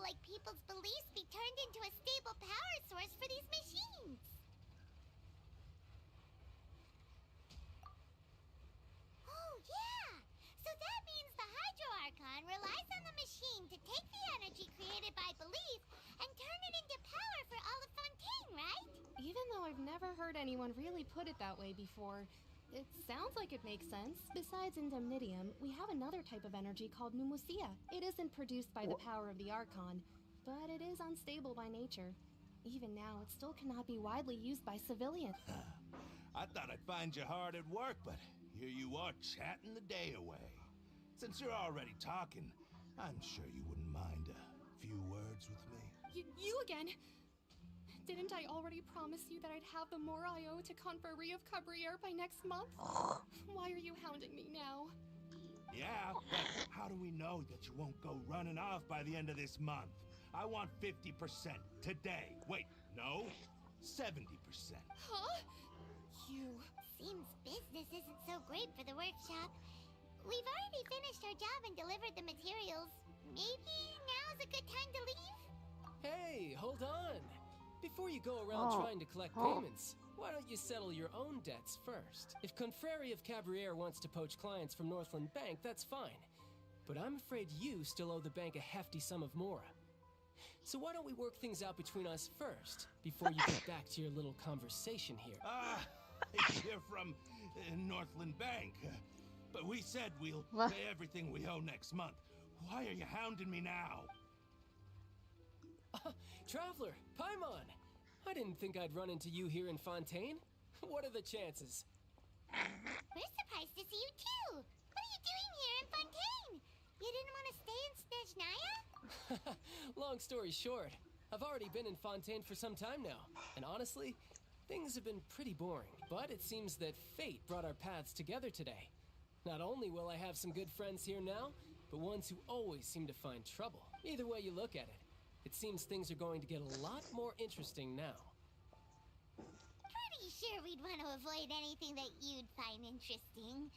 like people's beliefs be turned into a stable power source for these machines. Oh, yeah! So that means the Hydro Archon relies on the machine to take the energy created by belief and turn it into power for all of Fontaine, right? Even though I've never heard anyone really put it that way before, it sounds like it makes sense. Besides Indemnitium, we have another type of energy called pneumosia. It isn't produced by the power of the Archon, but it is unstable by nature. Even now, it still cannot be widely used by civilians. I thought I'd find you hard at work, but here you are chatting the day away. Since you're already talking, I'm sure you wouldn't mind a few words with me. You again? Didn't I already promise you that I'd have the more I owe to Conferee of Cabriere by next month? Why are you hounding me now? Yeah, but how do we know that you won't go running off by the end of this month? I want 50% today. Wait, no, 70%. Huh? You... Seems business isn't so great for the workshop. We've already finished our job and delivered the materials. Maybe now's a good time to leave? Hey, hold on. Before you go around trying to collect payments, why don't you settle your own debts first? If Conferee of Cabriere wants to poach clients from Northland Bank, that's fine. But I'm afraid you still owe the bank a hefty sum of mora. So why don't we work things out between us first, before you get back to your little conversation here? You're from Northland Bank. But we said we'll pay everything we owe next month. Why are you hounding me now? Traveler, Paimon! I didn't think I'd run into you here in Fontaine. What are the chances? We're surprised to see you too! What are you doing here in Fontaine? You didn't want to stay in Snezhnaya? Long story short, I've already been in Fontaine for some time now, and honestly, things have been pretty boring. But it seems that fate brought our paths together today. Not only will I have some good friends here now, but ones who always seem to find trouble. Either way you look at it, it seems things are going to get a lot more interesting now. Pretty sure we'd want to avoid anything that you'd find interesting.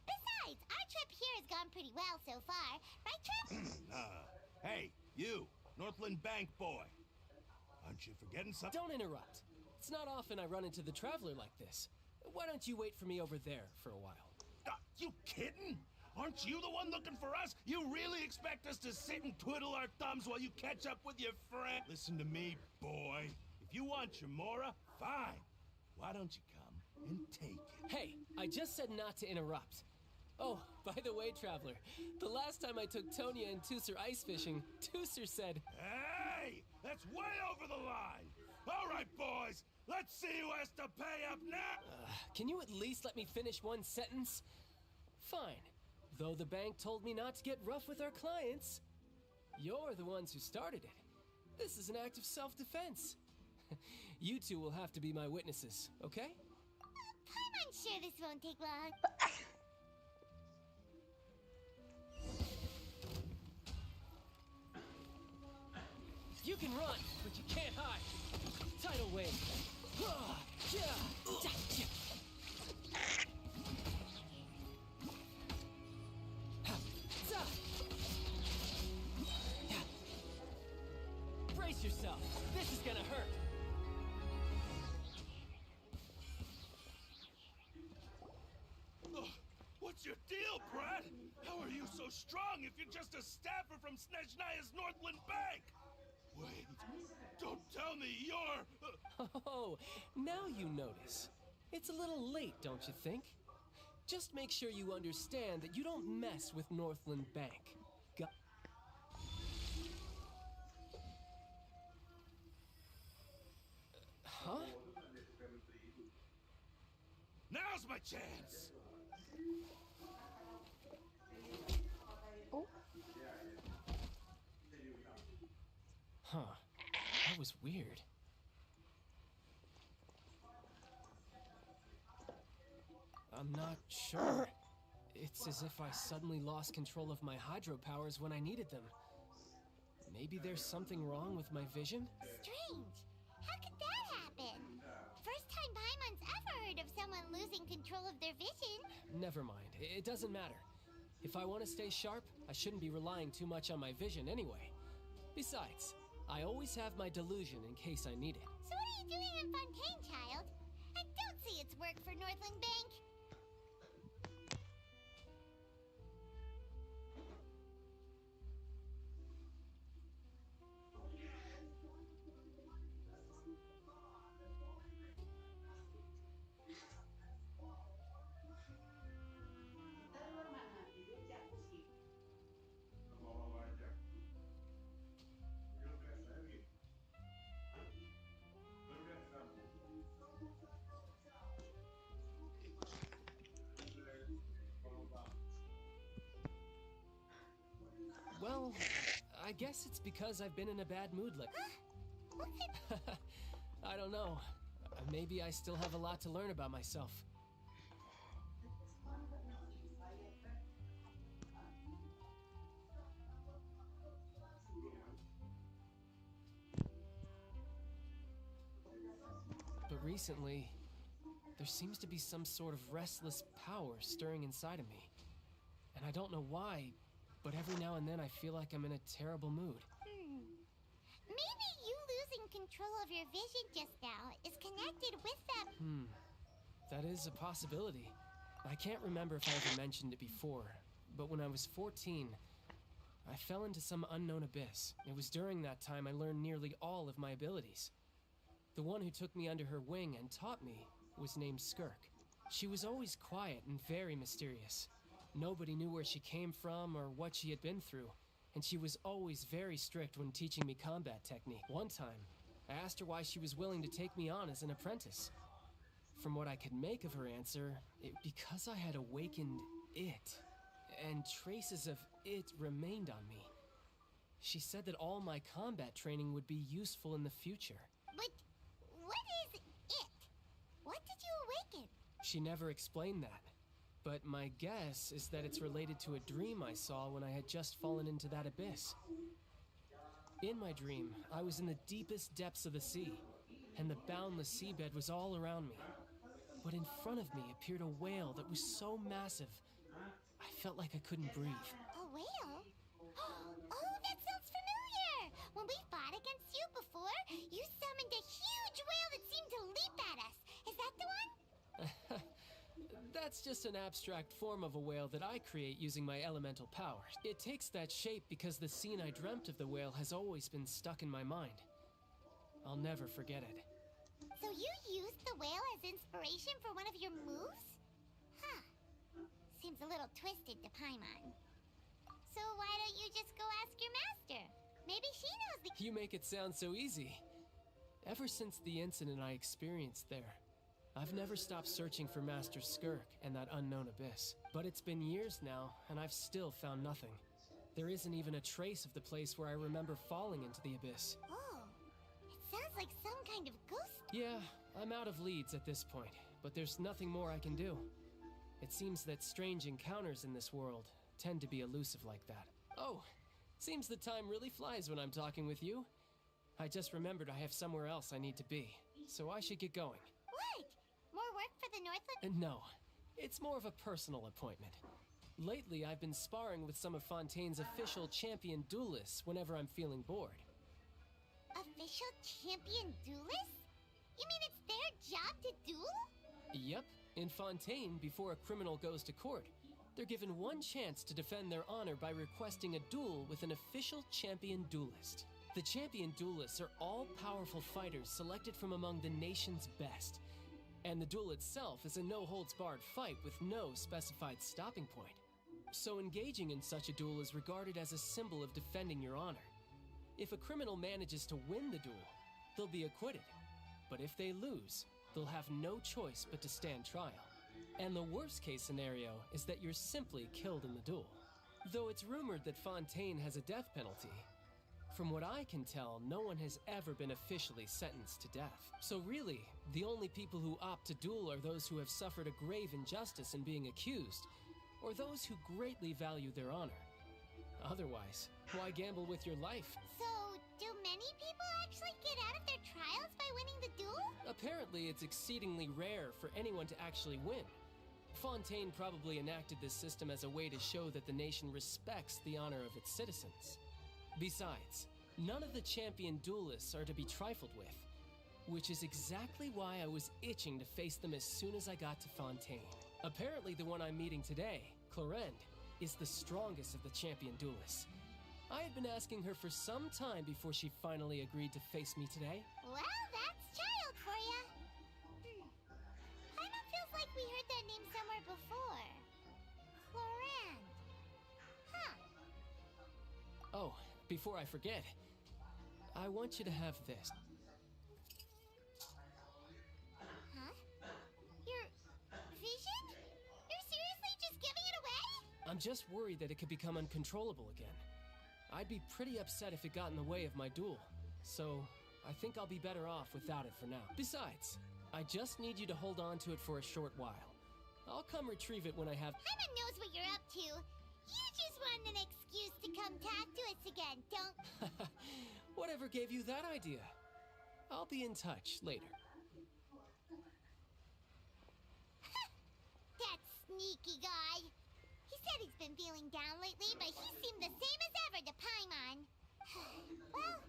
Besides, our trip here has gone pretty well so far, right, Trev? Hey, you, Northland Bank boy. Aren't you forgetting something? Don't interrupt. It's not often I run into the Traveler like this. Why don't you wait for me over there for a while? You kidding? Aren't you the one looking for us? You really expect us to sit and twiddle our thumbs while you catch up with your friend? Listen to me, boy. If you want your mora, fine. Why don't you come and take it? Hey, I just said not to interrupt. Oh, by the way, Traveler, the last time I took Tonya and Tusser ice fishing, Tusser said... Hey! That's way over the line! All right, boys! Let's see who has to pay up now! Can you at least let me finish one sentence? Fine. Though the bank told me not to get rough with our clients. You're the ones who started it. This is an act of self-defense. You two will have to be my witnesses, okay? I'm sure this won't take long. You can run, but you can't hide. Tidal wave. Brace yourself. This is gonna hurt. What's your deal, Brad? How are you so strong if you're just a staffer from Snezhnaya's Northland Bank? Wait, don't tell me you're... Oh, now you notice. It's a little late, don't you think? Just make sure you understand that you don't mess with Northland Bank. Huh? Now's my chance! Oh. Huh. That was weird. I'm not sure. It's as if I suddenly lost control of my hydro powers when I needed them. Maybe there's something wrong with my vision? Strange. How could that happen? First time Paimon's ever heard of someone losing control of their vision. Never mind. It doesn't matter. If I want to stay sharp, I shouldn't be relying too much on my vision anyway. Besides, I always have my delusion in case I need it. So what are you doing in Fontaine, child? I don't see its work for Northland Bank. Well, I guess it's because I've been in a bad mood lately. What could... I don't know. Maybe I still have a lot to learn about myself. But recently, there seems to be some sort of restless power stirring inside of me. And I don't know why, but every now and then I feel like I'm in a terrible mood. Maybe you losing control of your vision just now is connected with that. That is a possibility. I can't remember if I ever mentioned it before, but when I was 14, I fell into some unknown abyss. It was during that time I learned nearly all of my abilities. The one who took me under her wing and taught me was named Skirk. She was always quiet and very mysterious. Nobody knew where she came from or what she had been through, and she was always very strict when teaching me combat technique. One time, I asked her why she was willing to take me on as an apprentice. From what I could make of her answer, because I had awakened it, and traces of it remained on me. She said that all my combat training would be useful in the future. But what is it? What did you awaken? She never explained that. But my guess is that it's related to a dream I saw when I had just fallen into that abyss. In my dream, I was in the deepest depths of the sea, and the boundless seabed was all around me. But in front of me appeared a whale that was so massive, I felt like I couldn't breathe. A whale? Oh, that sounds familiar! When we fought against you before, you summoned a huge whale that seemed to leap at us. Is that the one? That's just an abstract form of a whale that I create using my elemental powers. It takes that shape because the scene I dreamt of the whale has always been stuck in my mind. I'll never forget it. So you used the whale as inspiration for one of your moves? Huh. Seems a little twisted to Paimon. So why don't you just go ask your master? Maybe she knows the... You make it sound so easy. Ever since the incident I experienced there, I've never stopped searching for Master Skirk and that unknown abyss. But it's been years now, and I've still found nothing. There isn't even a trace of the place where I remember falling into the abyss. Oh, it sounds like some kind of ghost. Yeah, I'm out of leads at this point, but there's nothing more I can do. It seems that strange encounters in this world tend to be elusive like that. Oh, seems the time really flies when I'm talking with you. I just remembered I have somewhere else I need to be, so I should get going. What? More work for the Northland? No, it's more of a personal appointment. Lately, I've been sparring with some of Fontaine's official champion duelists whenever I'm feeling bored. Official champion duelists? You mean it's their job to duel? Yep. In Fontaine, before a criminal goes to court, they're given one chance to defend their honor by requesting a duel with an official champion duelist. The champion duelists are all powerful fighters selected from among the nation's best. And the duel itself is a no-holds-barred fight with no specified stopping point. So engaging in such a duel is regarded as a symbol of defending your honor. If a criminal manages to win the duel, they'll be acquitted. But if they lose, they'll have no choice but to stand trial. And the worst-case scenario is that you're simply killed in the duel. Though it's rumored that Fontaine has a death penalty, from what I can tell, no one has ever been officially sentenced to death. So really, the only people who opt to duel are those who have suffered a grave injustice in being accused, or those who greatly value their honor. Otherwise, why gamble with your life? So, do many people actually get out of their trials by winning the duel? Apparently, it's exceedingly rare for anyone to actually win. Fontaine probably enacted this system as a way to show that the nation respects the honor of its citizens. Besides, None of the champion duelists are to be trifled with, which is exactly why I was itching to face them as soon as I got to Fontaine. Apparently the one I'm meeting today, Clorinde, is the strongest of the champion duelists. I had been asking her for some time before she finally agreed to face me today. Well, that's child for ya. Paimon feels like we heard that name somewhere before. Clorinde. Huh. Oh, before I forget, I want you to have this. Huh? Your vision? You're seriously just giving it away? I'm just worried that it could become uncontrollable again. I'd be pretty upset if it got in the way of my duel, so I think I'll be better off without it for now. Besides, I just need you to hold on to it for a short while. I'll come retrieve it when I have... Paimon knows what you're up to. You just want an excuse to come talk to us again, don't... Whatever gave you that idea? I'll be in touch later. That sneaky guy. He said he's been feeling down lately, but he seemed the same as ever to Paimon. Well,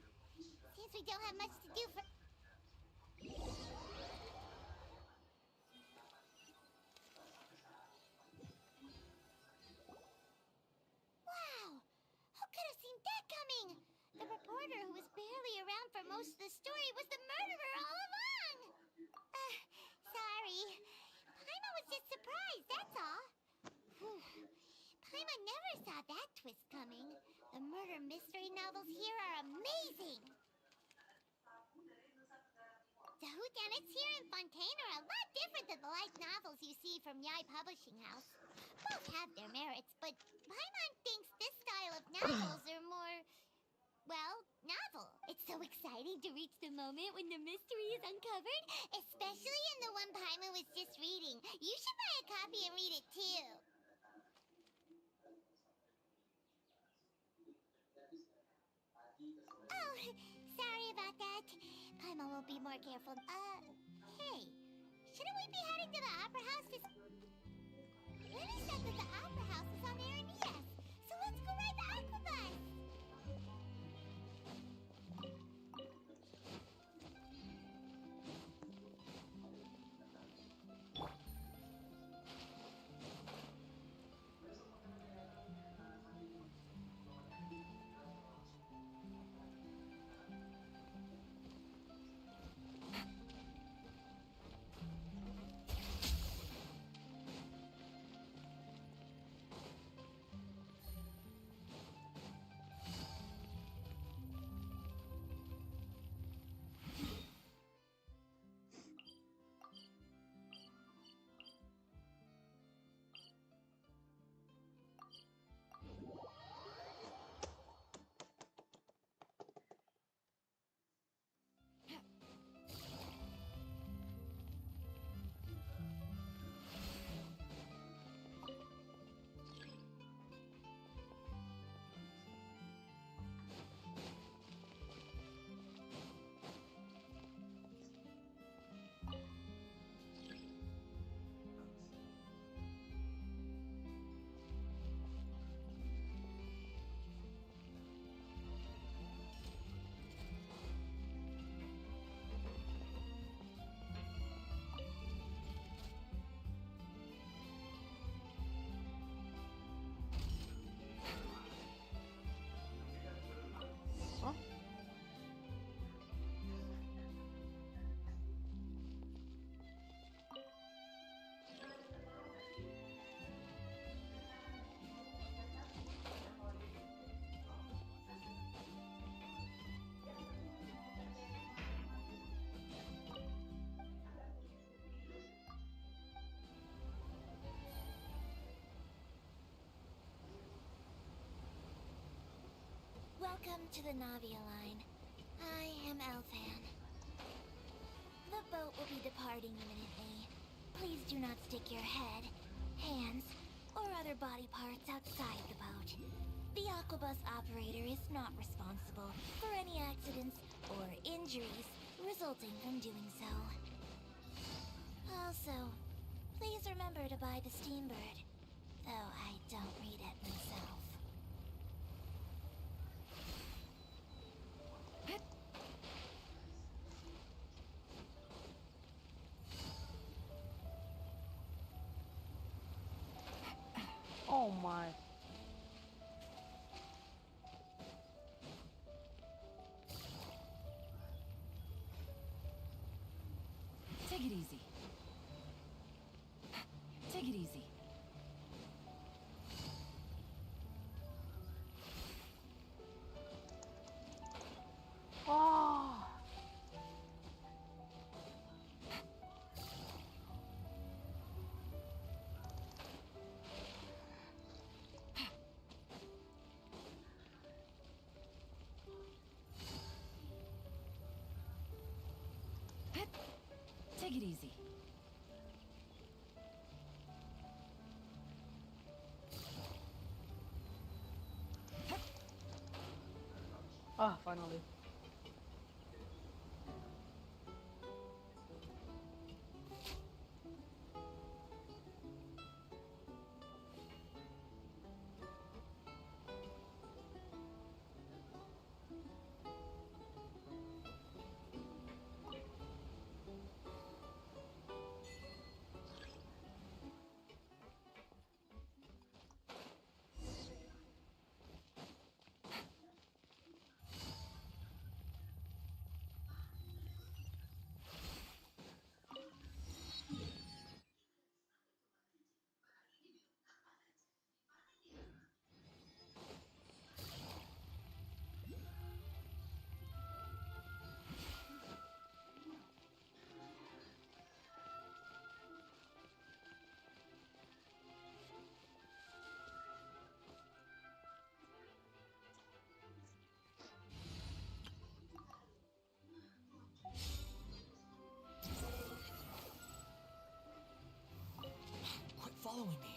since we don't have much to do for... Wow! Who could have seen that coming? The reporter who was barely around for most of the story was the murderer all along! Sorry. Paimon was just surprised, that's all. Paimon never saw that twist coming. The murder mystery novels here are amazing! The whodunits here in Fontaine are a lot different than the light novels you see from Yai Publishing House. Both have their merits, but Paimon thinks this style of novels are more... well, novel. It's so exciting to reach the moment when the mystery is uncovered, especially in the one Paimon was just reading. You should buy a copy and read it too. Oh, sorry about that. Paimon will be more careful. Hey, shouldn't we be heading to the Opera House this... Lenny said that the Opera House is on Aranillas, so let's go ride the Aquabus! Welcome to the Navia line. I am Elfan. The boat will be departing imminently. Please do not stick your head, hands, or other body parts outside the boat. The Aquabus operator is not responsible for any accidents or injuries resulting from doing so. Also, please remember to buy the Steambird, though I don't read it myself. my. Take it easy. Take it easy. Oh. Take it easy. Ah, finally. Quit following me.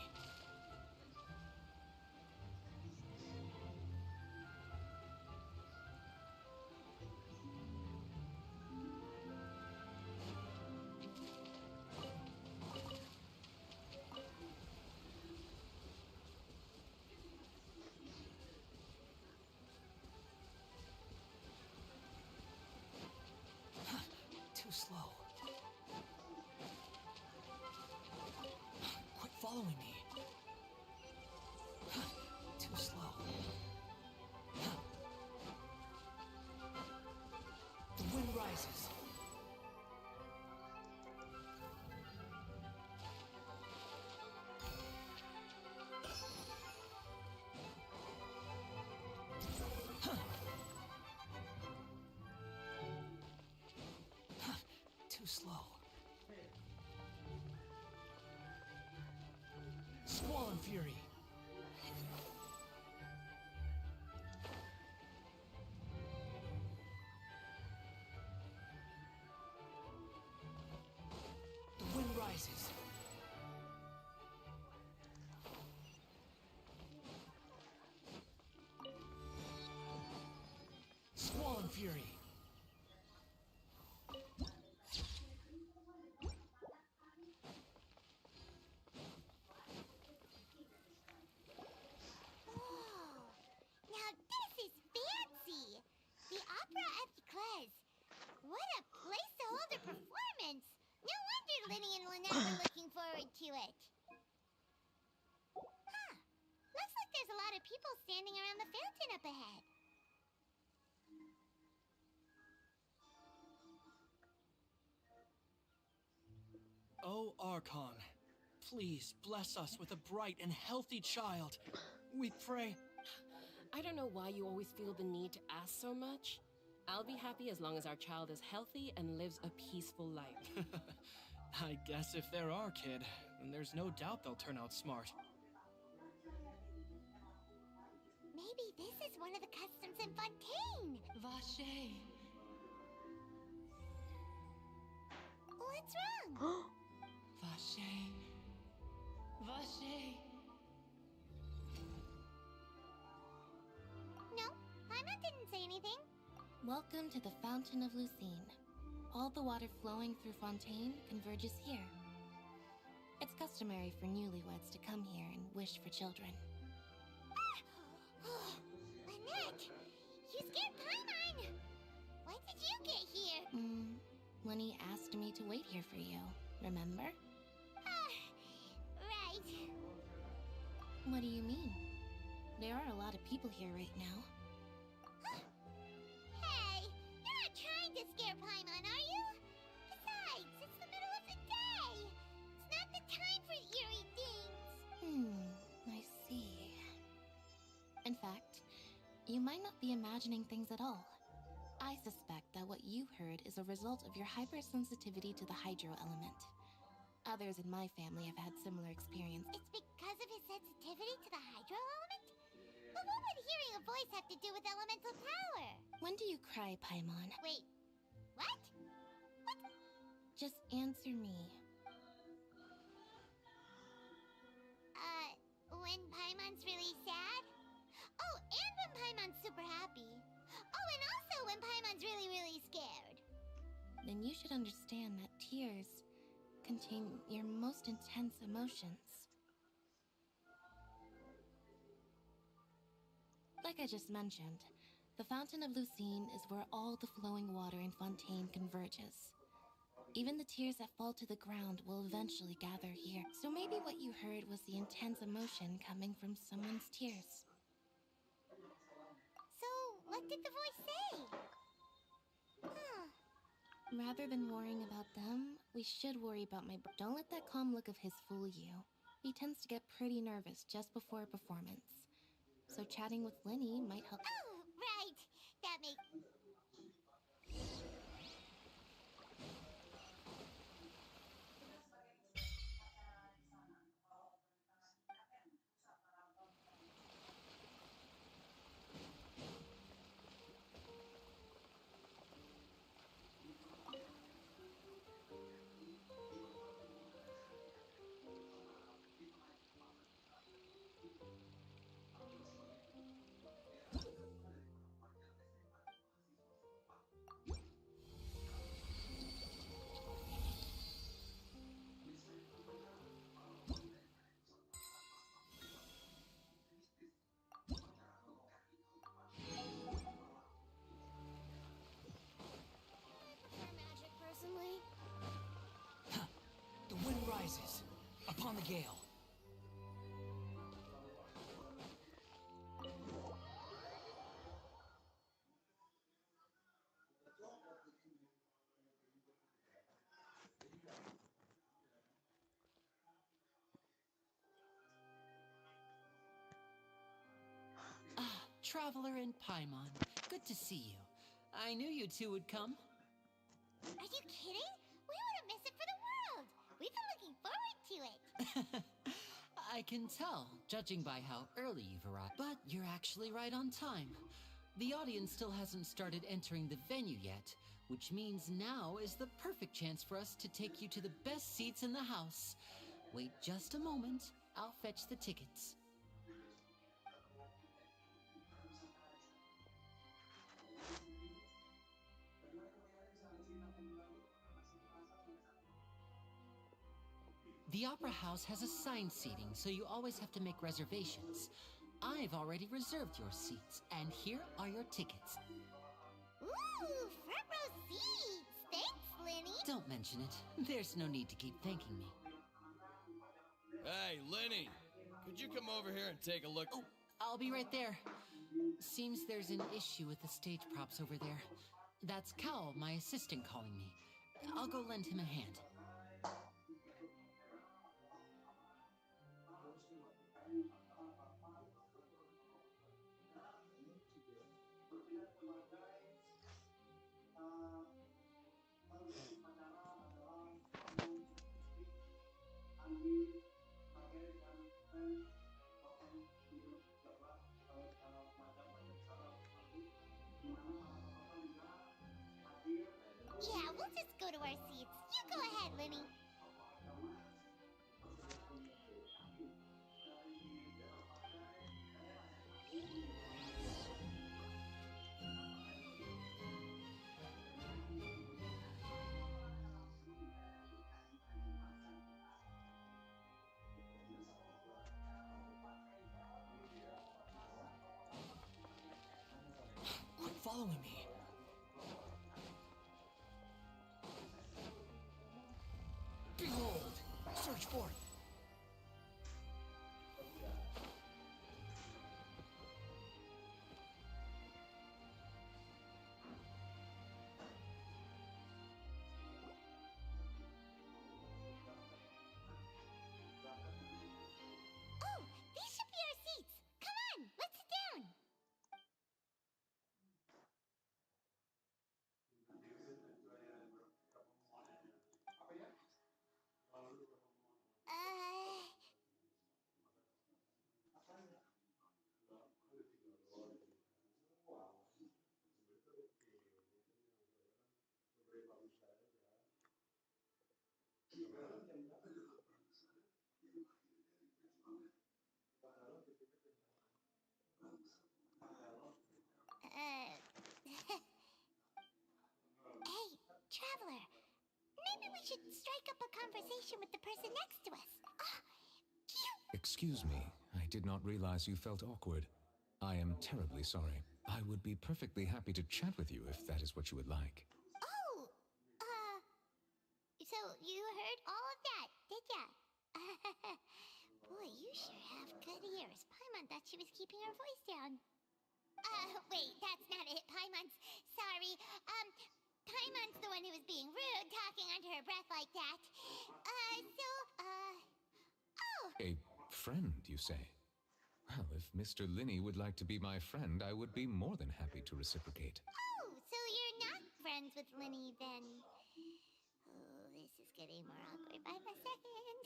Too slow. Quit following me. Too slow. The wind rises. Too slow. Squall and fury. The wind rises. Squall and fury. Now this is fancy! The Opera at the Clays. What a place to hold a performance! No wonder Linny and Lynette were looking forward to it. Huh. Looks like there's a lot of people standing around the fountain up ahead. O Archon, please bless us with a bright and healthy child. We pray. I don't know why you always feel the need to ask so much. I'll be happy as long as our child is healthy and lives a peaceful life. I guess if they're our kid, then there's no doubt they'll turn out smart. Maybe this is one of the customs in Fontaine. Vache. What's wrong? Vache. Vache. No, Paimon didn't say anything. Welcome to the Fountain of Lucine. All the water flowing through Fontaine converges here. It's customary for newlyweds to come here and wish for children. Lynette, you scared Paimon. When did you get here? Lenny asked me to wait here for you, remember? Right. What do you mean? There are a lot of people here right now. Hey, you're not trying to scare Paimon, are you? Besides, it's the middle of the day. It's not the time for eerie things. I see. In fact, you might not be imagining things at all. I suspect that what you heard is a result of your hypersensitivity to the hydro element. Others in my family have had similar experience. It's because of his sensitivity to the hydro element? But what would hearing a voice have to do with elemental power? When do you cry, Paimon? Wait, what? What? Just answer me. When Paimon's really sad? Oh, and when Paimon's super happy. Oh, and also when Paimon's really, really scared. Then you should understand that tears contain your most intense emotions. Like I just mentioned, the Fountain of Lucine is where all the flowing water in Fontaine converges. Even the tears that fall to the ground will eventually gather here. So maybe what you heard was the intense emotion coming from someone's tears. So, what did the voice say? Huh. Rather than worrying about them, we should worry about my Don't let that calm look of his fool you. He tends to get pretty nervous just before a performance. So chatting with Linny might help. Oh, right. That makes... Magic, personally. The wind rises upon the gale. Traveler and Paimon, good to see you. I knew you two would come. Are you kidding? We wouldn't miss it for the world. We've been looking forward to it. I can tell, judging by how early you've arrived. But you're actually right on time. The audience still hasn't started entering the venue yet, which means now is the perfect chance for us to take you to the best seats in the house. Wait just a moment. I'll fetch the tickets. The Opera House has assigned seating, so you always have to make reservations. I've already reserved your seats, and here are your tickets. Ooh, front row seats. Thanks, Linny. Don't mention it. There's no need to keep thanking me. Hey, Linny, could you come over here and take a look? Oh, I'll be right there. Seems there's an issue with the stage props over there. That's Cal, my assistant, calling me. I'll go lend him a hand. Yeah, we'll just go to our seats. You go ahead, Linny. Quit following me. Behold! Search for it! we should strike up a conversation with the person next to us. Excuse me, I did not realize you felt awkward. I am terribly sorry. I would be perfectly happy to chat with you if that is what you would like. Oh, so you heard all of that, did ya? Boy, you sure have good ears. Paimon thought she was keeping her voice down. Wait, that's not it. Paimon's sorry. Paimon's the one who was being rude, talking under her breath like that. A friend, you say? Well, if Mr. Linney would like to be my friend, I would be more than happy to reciprocate. Oh, so you're not friends with Linny then? Oh, this is getting more awkward by the second.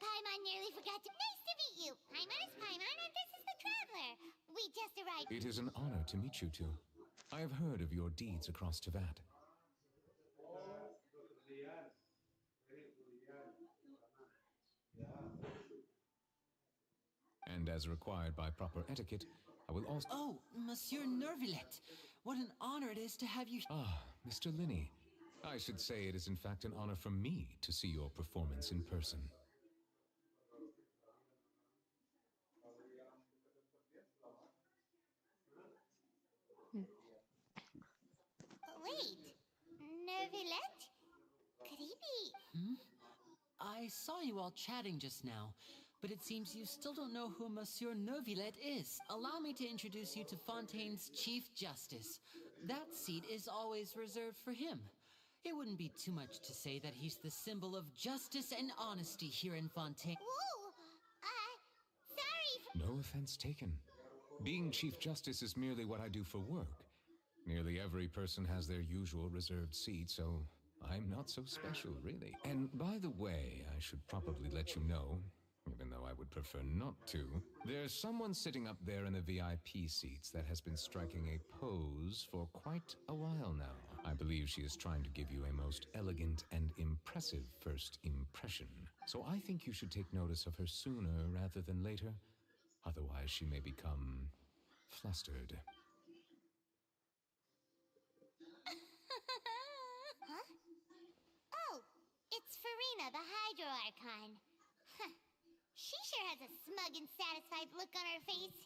Paimon nearly forgot to... Nice to meet you! Paimon is Paimon, and this is the Traveler. We just arrived... It is an honor to meet you two. I have heard of your deeds across Teyvat. And as required by proper etiquette, I will also... Oh, Monsieur Nervillet. What an honor it is to have you... Ah, Mr. Linney. I should say it is in fact an honor for me to see your performance in person. Wait, Nervillet? Could he be... I saw you all chatting just now, but it seems you still don't know who Monsieur Nervillet is. Allow me to introduce you to Fontaine's Chief Justice. That seat is always reserved for him. It wouldn't be too much to say that he's the symbol of justice and honesty here in Fontaine. Whoa! Sorry for... No offense taken. Being Chief Justice is merely what I do for work. Nearly every person has their usual reserved seat, so I'm not so special, really. And by the way, I should probably let you know, even though I would prefer not to, there's someone sitting up there in the VIP seats that has been striking a pose for quite a while now. I believe she is trying to give you a most elegant and impressive first impression. So I think you should take notice of her sooner rather than later. Otherwise, she may become flustered. Huh? Oh, it's Farina, the Hydro Archon. Huh. She sure has a smug and satisfied look on her face.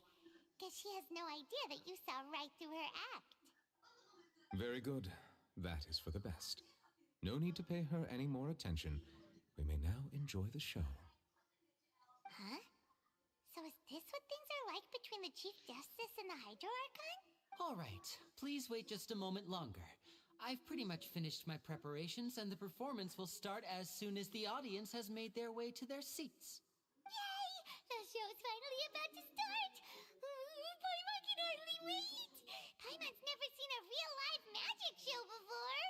Guess she has no idea that you saw right through her act. Very good. That is for the best. No need to pay her any more attention. We may now enjoy the show. Huh? So is this what things are like between the Chief Justice and the Hydro Archon? All right, please wait just a moment longer. I've pretty much finished my preparations, and the performance will start as soon as the audience has made their way to their seats. Yay! The show's finally about to start! Paimon can hardly wait! Paimon's never seen a real live magic show before!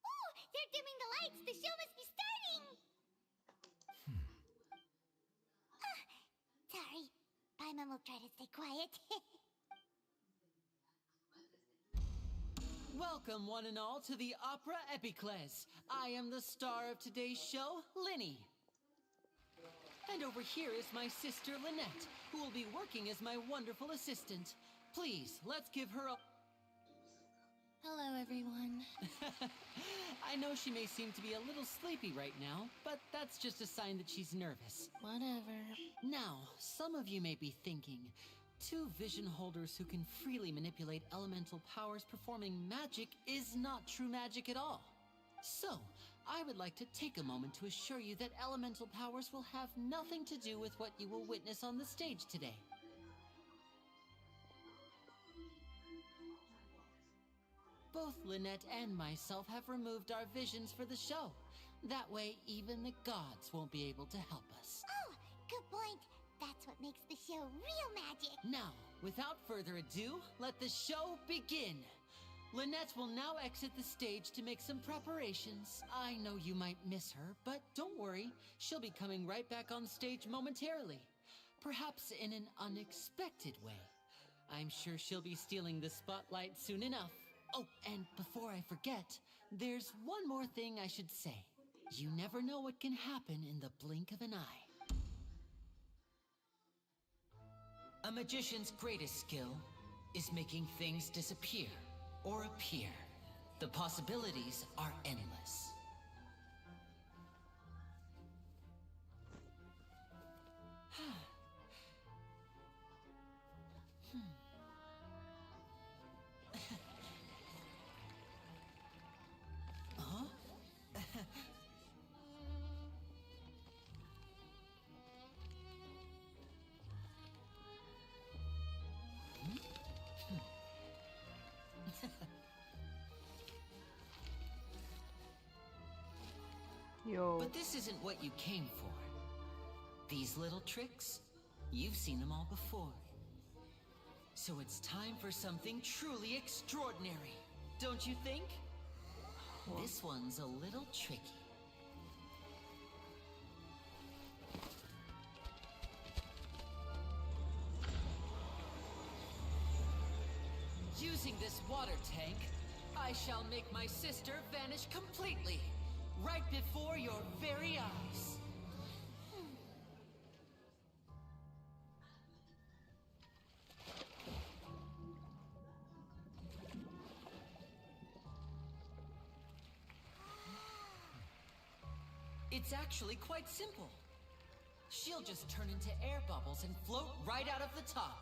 Oh! They're dimming the lights! The show must be starting! Sorry. Paimon will try to stay quiet. Welcome, one and all, to the Opera Epiclese. I am the star of today's show, Linny. And over here is my sister, Lynette, who will be working as my wonderful assistant. Please, let's give her a... Hello, everyone. I know she may seem to be a little sleepy right now, but that's just a sign that she's nervous. Whatever. Now, some of you may be thinking, two vision holders who can freely manipulate elemental powers performing magic is not true magic at all. So, I would like to take a moment to assure you that elemental powers will have nothing to do with what you will witness on the stage today. Both Lynette and myself have removed our visions for the show. That way, even the gods won't be able to help us. Oh, good point. That's what makes the show real magic. Now, without further ado, let the show begin. Lynette will now exit the stage to make some preparations. I know you might miss her, but don't worry. She'll be coming right back on stage momentarily. Perhaps in an unexpected way. I'm sure she'll be stealing the spotlight soon enough. Oh, and before I forget, there's one more thing I should say. You never know what can happen in the blink of an eye. A magician's greatest skill is making things disappear or appear. The possibilities are endless. Yo. But this isn't what you came for. These little tricks, you've seen them all before. So it's time for something truly extraordinary, don't you think? This one's a little tricky. Using this water tank, I shall make my sister vanish completely, right before your very eyes. It's actually quite simple. She'll just turn into air bubbles and float right out of the top.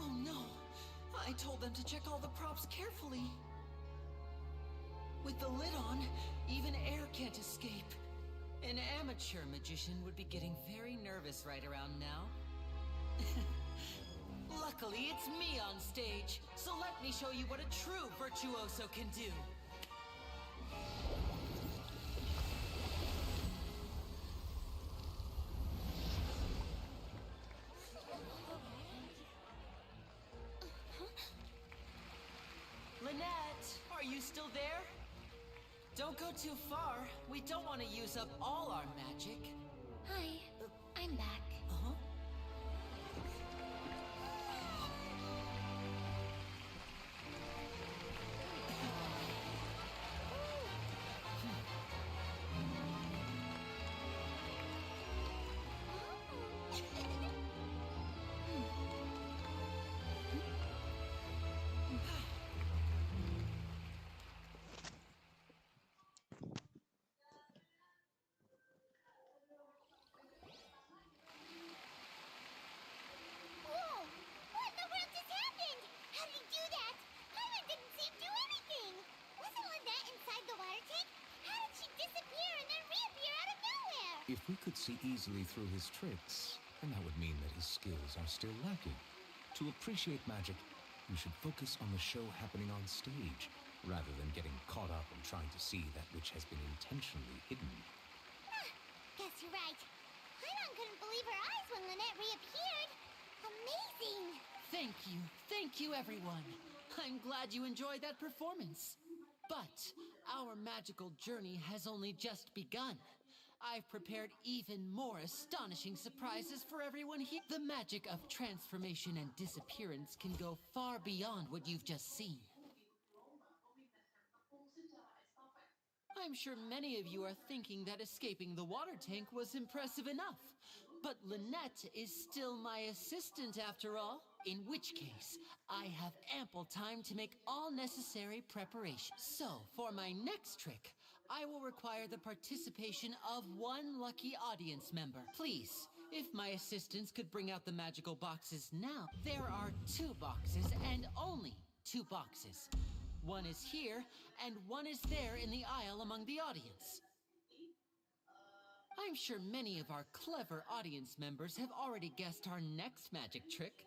Oh no! I told them to check all the props carefully. With the lid on, even air can't escape. An amateur magician would be getting very nervous right around now. Luckily, it's me on stage, so let me show you what a true virtuoso can do. Lynette, are you still there? Don't go too far. We don't want to use up all our magic. Hi, I'm back. Uh-huh. Whoa! What in the world just happened? How did he do that? Paimon didn't see him do anything. Wasn't Lynette inside the water tank? How did she disappear and then reappear out of nowhere? If we could see easily through his tricks, then that would mean that his skills are still lacking. To appreciate magic, you should focus on the show happening on stage, rather than getting caught up in trying to see that which has been intentionally hidden. Guess you're right. Paimon couldn't believe her eyes when Lynette reappeared. Amazing! Thank you everyone. I'm glad you enjoyed that performance. But our magical journey has only just begun. I've prepared even more astonishing surprises for everyone here. The magic of transformation and disappearance can go far beyond what you've just seen. I'm sure many of you are thinking that escaping the water tank was impressive enough. But Lynette is still my assistant after all. In which case, I have ample time to make all necessary preparations. So, for my next trick, I will require the participation of one lucky audience member. Please, if my assistants could bring out the magical boxes now. There are 2 boxes and only 2 boxes. One is here, and one is there in the aisle among the audience. I'm sure many of our clever audience members have already guessed our next magic trick.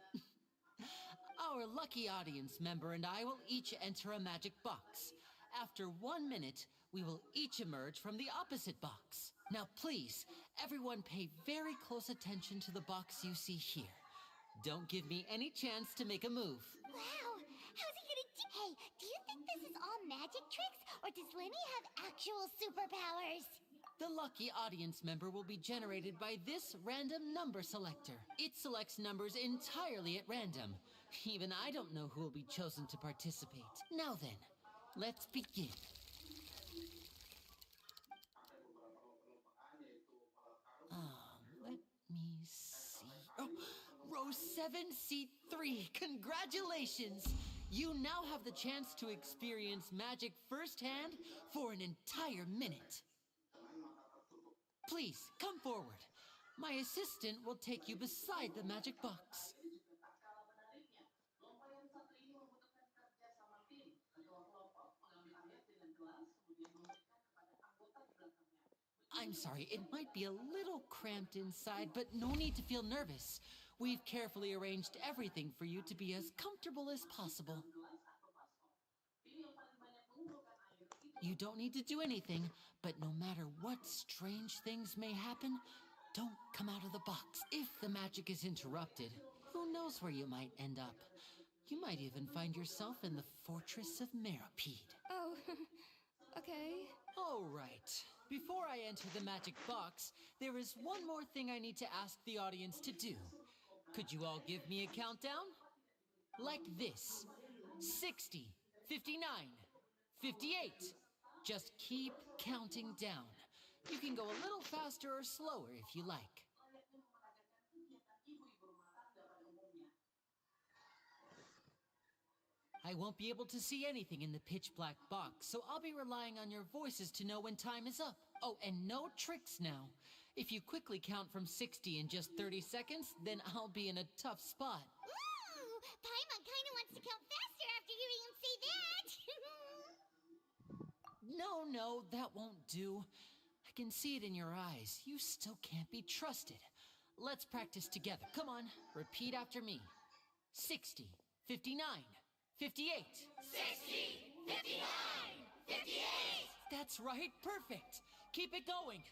Our lucky audience member and I will each enter a magic box. After 1 minute, we will each emerge from the opposite box. Now please, everyone pay very close attention to the box you see here. Don't give me any chance to make a move. Wow! How's he gonna do? Hey, do you think this is all magic tricks, or does Lenny have actual superpowers? The lucky audience member will be generated by this random number selector. It selects numbers entirely at random. Even I don't know who will be chosen to participate. Now then, let's begin. 07C3, congratulations! You now have the chance to experience magic firsthand for an entire minute. Please, come forward. My assistant will take you beside the magic box. I'm sorry, it might be a little cramped inside, but no need to feel nervous. We've carefully arranged everything for you to be as comfortable as possible. You don't need to do anything, but no matter what strange things may happen, don't come out of the box. If the magic is interrupted, who knows where you might end up? You might even find yourself in the Fortress of Meripede. Oh, okay. All right. Before I enter the magic box, there is one more thing I need to ask the audience to do. Could you all give me a countdown? Like this. 60, 59, 58. Just keep counting down. You can go a little faster or slower if you like. I won't be able to see anything in the pitch black box, so I'll be relying on your voices to know when time is up. Oh, and no tricks now. If you quickly count from 60 in just 30 seconds, then I'll be in a tough spot. Ooh, Paimon kinda wants to count faster after hearing him say that. No, that won't do. I can see it in your eyes. You still can't be trusted. Let's practice together. Come on, repeat after me. 60, 59, 58. 60, 59, 58. That's right, perfect. Keep it going.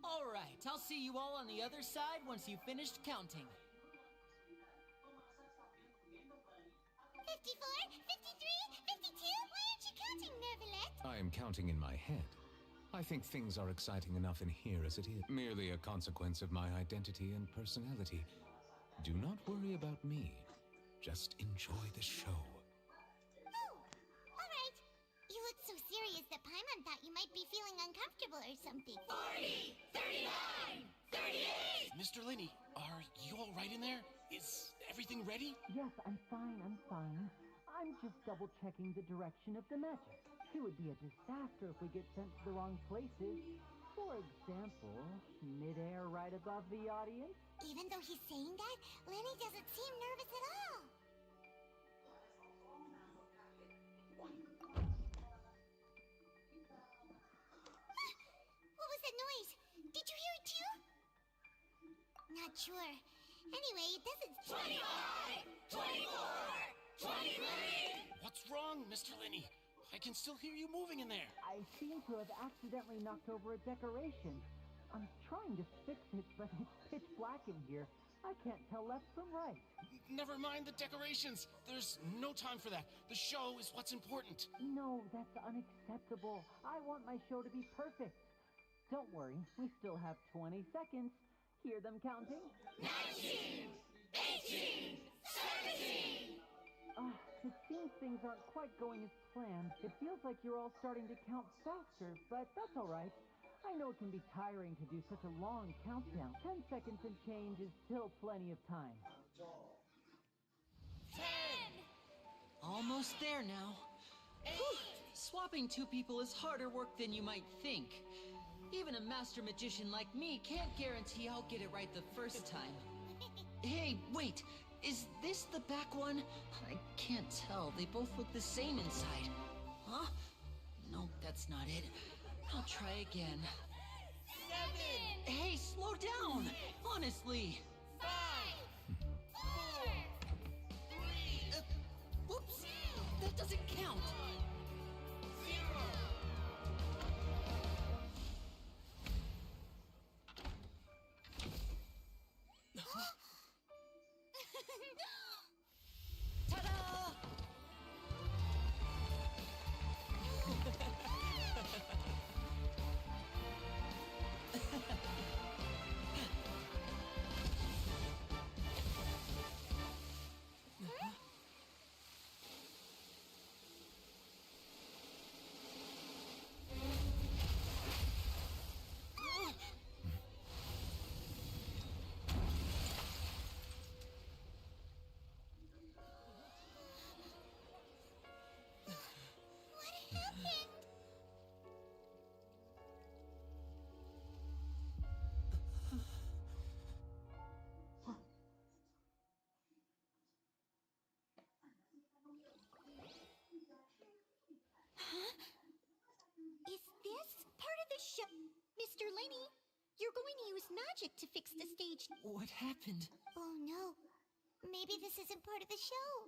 All right, I'll see you all on the other side once you've finished counting. 54, 53, 52. Why aren't you counting, Nervalet? I am counting in my head. I think things are exciting enough in here as it is. Merely a consequence of my identity and personality. Do not worry about me. Just enjoy the show. Oh, all right. You look so serious that Paimon thought you might be feeling uncomfortable or something. 40, 39, 38. Mr. Linney, are you all right in there? Is everything ready? Yes, I'm fine. I'm just double-checking the direction of the magic. It would be a disaster if we get sent to the wrong places. For example, midair right above the audience. Even though he's saying that, Lenny doesn't seem nervous at all. What was that noise? Did you hear it too? Not sure. Anyway, it doesn't... 25! 24! 23! What's wrong, Mr. Linney? I can still hear you moving in there. I seem to have accidentally knocked over a decoration. I'm trying to fix it, but it's pitch black in here. I can't tell left from right. Never mind the decorations. There's no time for that. The show is what's important. No, that's unacceptable. I want my show to be perfect. Don't worry, we still have 20 seconds. Hear them counting? 19! 18! 17! It seems things aren't quite going as planned. It feels like you're all starting to count faster, but that's all right. I know it can be tiring to do such a long countdown. 10 seconds and change is still plenty of time. 10! Almost there now. 8! Swapping two people is harder work than you might think. Even a master magician like me can't guarantee I'll get it right the first time. Hey, wait! Is this the back one? I can't tell. They both look the same inside. Huh? No, that's not it. I'll try again. 7! Hey, slow down! Honestly! 5! 4! 3! Whoops! That doesn't count! 0! Ta-da! show. Mr. Lenny, you're going to use magic to fix the stage. What happened? Oh no. Maybe this isn't part of the show.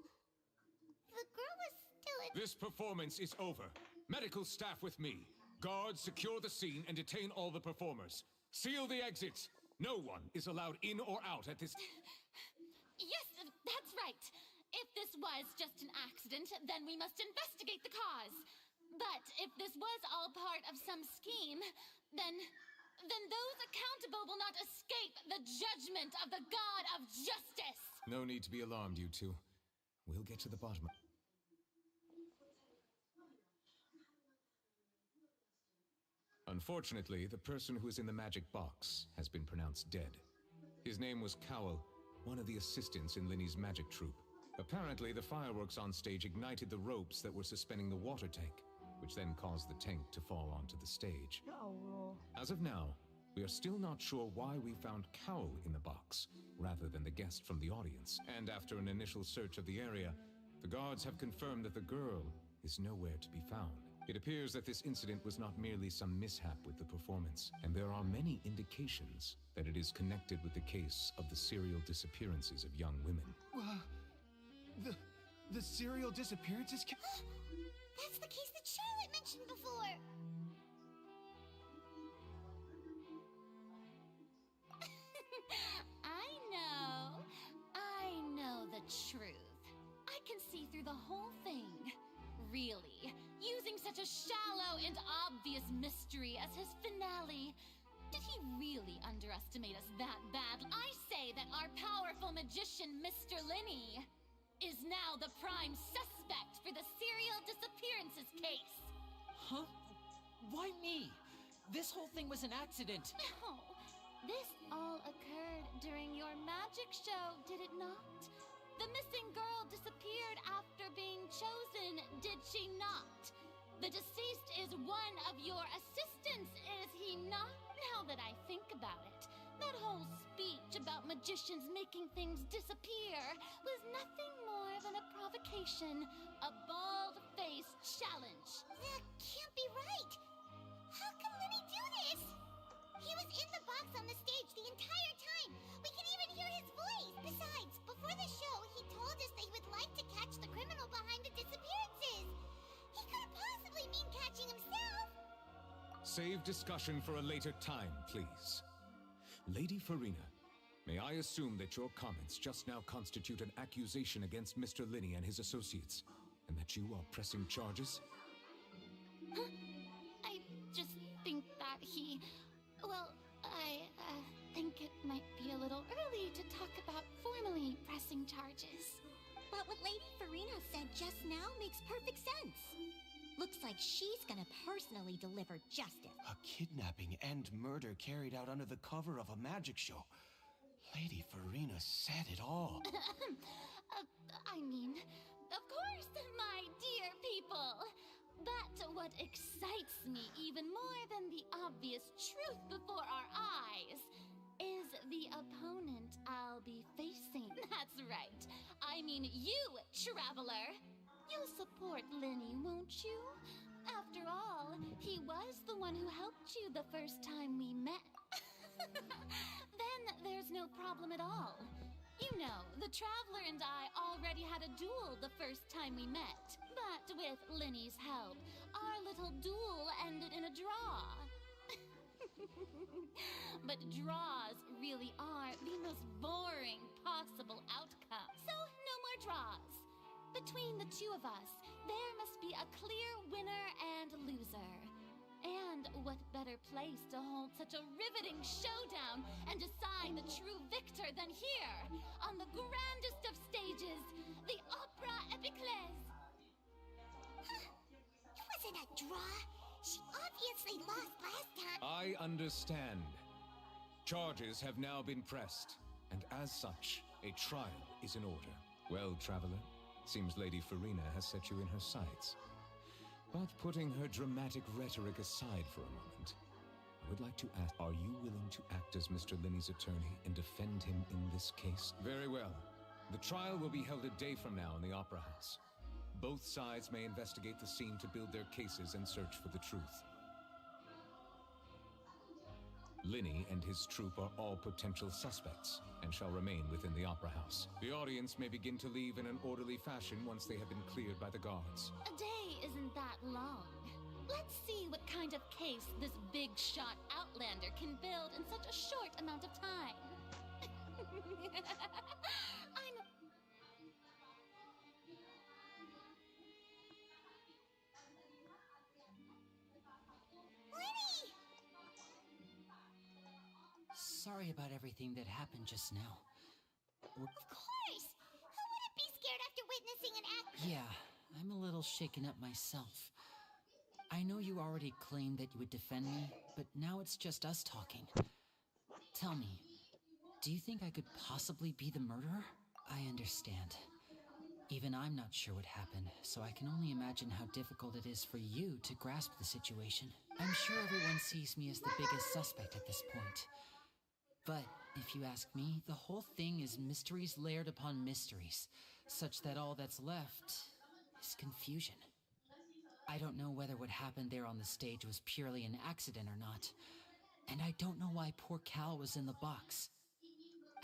The girl was still in. This performance is over. Medical staff with me. Guards, secure the scene and detain all the performers. Seal the exits. No one is allowed in or out at this... Yes, that's right. If this was just an accident, then we must investigate the cause. But if this was all part of some scheme, then those accountable will not escape the judgment of the God of Justice. No need to be alarmed, you two. We'll get to the bottom of... Unfortunately, the person who is in the magic box has been pronounced dead. His name was Cowell, one of the assistants in Linny's magic troupe. Apparently, the fireworks on stage ignited the ropes that were suspending the water tank, which then caused the tank to fall onto the stage. Oh. As of now, we are still not sure why we found Cowell in the box, rather than the guest from the audience. And after an initial search of the area, the guards have confirmed that the girl is nowhere to be found. It appears that this incident was not merely some mishap with the performance, and there are many indications that it is connected with the case of the serial disappearances of young women. The serial disappearances? That's the case that Charlotte mentioned before. I know the truth. I can see through the whole thing. Really, using such a shallow and obvious mystery as his finale. Did he really underestimate us that bad? I say that our powerful magician, Mr. Linny, is now the prime suspect for the serial disappearances case. Huh? Why me? This whole thing was an accident. No, this all occurred during your magic show, did it not? The missing girl disappeared after being chosen, did she not? The deceased is one of your assistants, is he not? Now that I think about it, that whole speech about magicians making things disappear was nothing more than a provocation, a bald-faced challenge. That can't be right. How can Linny do this? He was in the box on the stage the entire time. We can even hear his voice. Besides, before the show, he told us that he would like to catch the criminal behind the disappearances. He couldn't possibly mean catching himself. Save discussion for a later time, please. Lady Farina, may I assume that your comments just now constitute an accusation against Mr. Linny and his associates, and that you are pressing charges? Huh? I just think that he... Well, I think it might be a little early to talk about formally pressing charges. But what Lady Farina said just now makes perfect sense. Looks like she's gonna personally deliver justice. A kidnapping and murder carried out under the cover of a magic show. Lady Farina said it all. I mean, of course, my dear people. But what excites me even more than the obvious truth before our eyes is the opponent I'll be facing. That's right. I mean you, traveler. You'll support Linny, won't you? After all, he was the one who helped you the first time we met. Then there's no problem at all. You know, the Traveler and I already had a duel the first time we met. But with Linny's help, our little duel ended in a draw. But draws really are the most boring possible outcome. So, no more draws. Between the two of us, there must be a clear winner and loser. And what better place to hold such a riveting showdown and decide the true victor than here, on the grandest of stages, the Opera Epiclese. It wasn't a draw. She obviously lost last time. I understand. Charges have now been pressed, and as such, a trial is in order. Well, Traveler, seems Lady Farina has set you in her sights. But putting her dramatic rhetoric aside for a moment, I would like to ask, are you willing to act as Mr. Linny's attorney and defend him in this case? Very well. The trial will be held a day from now in the Opera House. Both sides may investigate the scene to build their cases and search for the truth. Linny and his troop are all potential suspects and shall remain within the Opera House. The audience may begin to leave in an orderly fashion once they have been cleared by the guards. A day isn't that long. Let's see what kind of case this big shot outlander can build in such a short amount of time. I'm... Linny! Sorry about everything that happened just now. Of course! Who wouldn't be scared after witnessing an act? Yeah, I'm a little shaken up myself. I know you already claimed that you would defend me, but now it's just us talking. Tell me, do you think I could possibly be the murderer? I understand. Even I'm not sure what happened, so I can only imagine how difficult it is for you to grasp the situation. I'm sure everyone sees me as the biggest suspect at this point. But if you ask me, the whole thing is mysteries layered upon mysteries, such that all that's left is confusion. I don't know whether what happened there on the stage was purely an accident or not, and I don't know why poor Cal was in the box.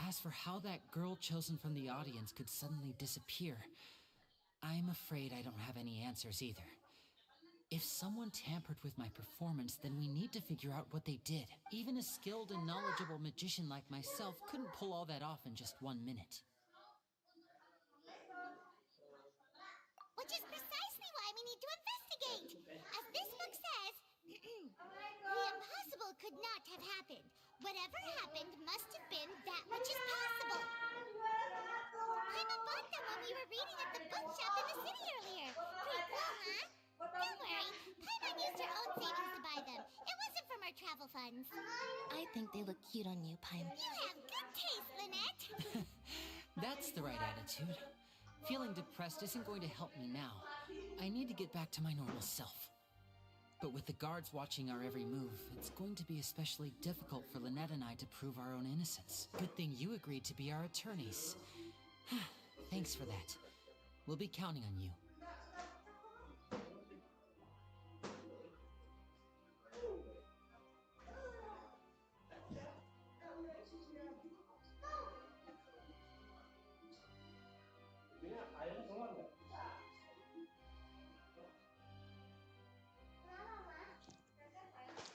As for how that girl chosen from the audience could suddenly disappear, I'm afraid I don't have any answers either. If someone tampered with my performance, then we need to figure out what they did. Even a skilled and knowledgeable magician like myself couldn't pull all that off in just 1 minute. Which is precisely why we need to investigate. As this book says, the impossible could not have happened. Whatever happened must have been that which is possible. Paimon bought them when we were reading at the bookshop in the city earlier. Pretty cool, huh? Don't worry, Paimon used her own savings to buy them. It wasn't from our travel funds. I think they look cute on you, Paimon. You have good taste, Lynette. That's the right attitude. Feeling depressed isn't going to help me now. I need to get back to my normal self. But with the guards watching our every move, it's going to be especially difficult for Lynette and I to prove our own innocence. Good thing you agreed to be our attorneys. Thanks for that. We'll be counting on you.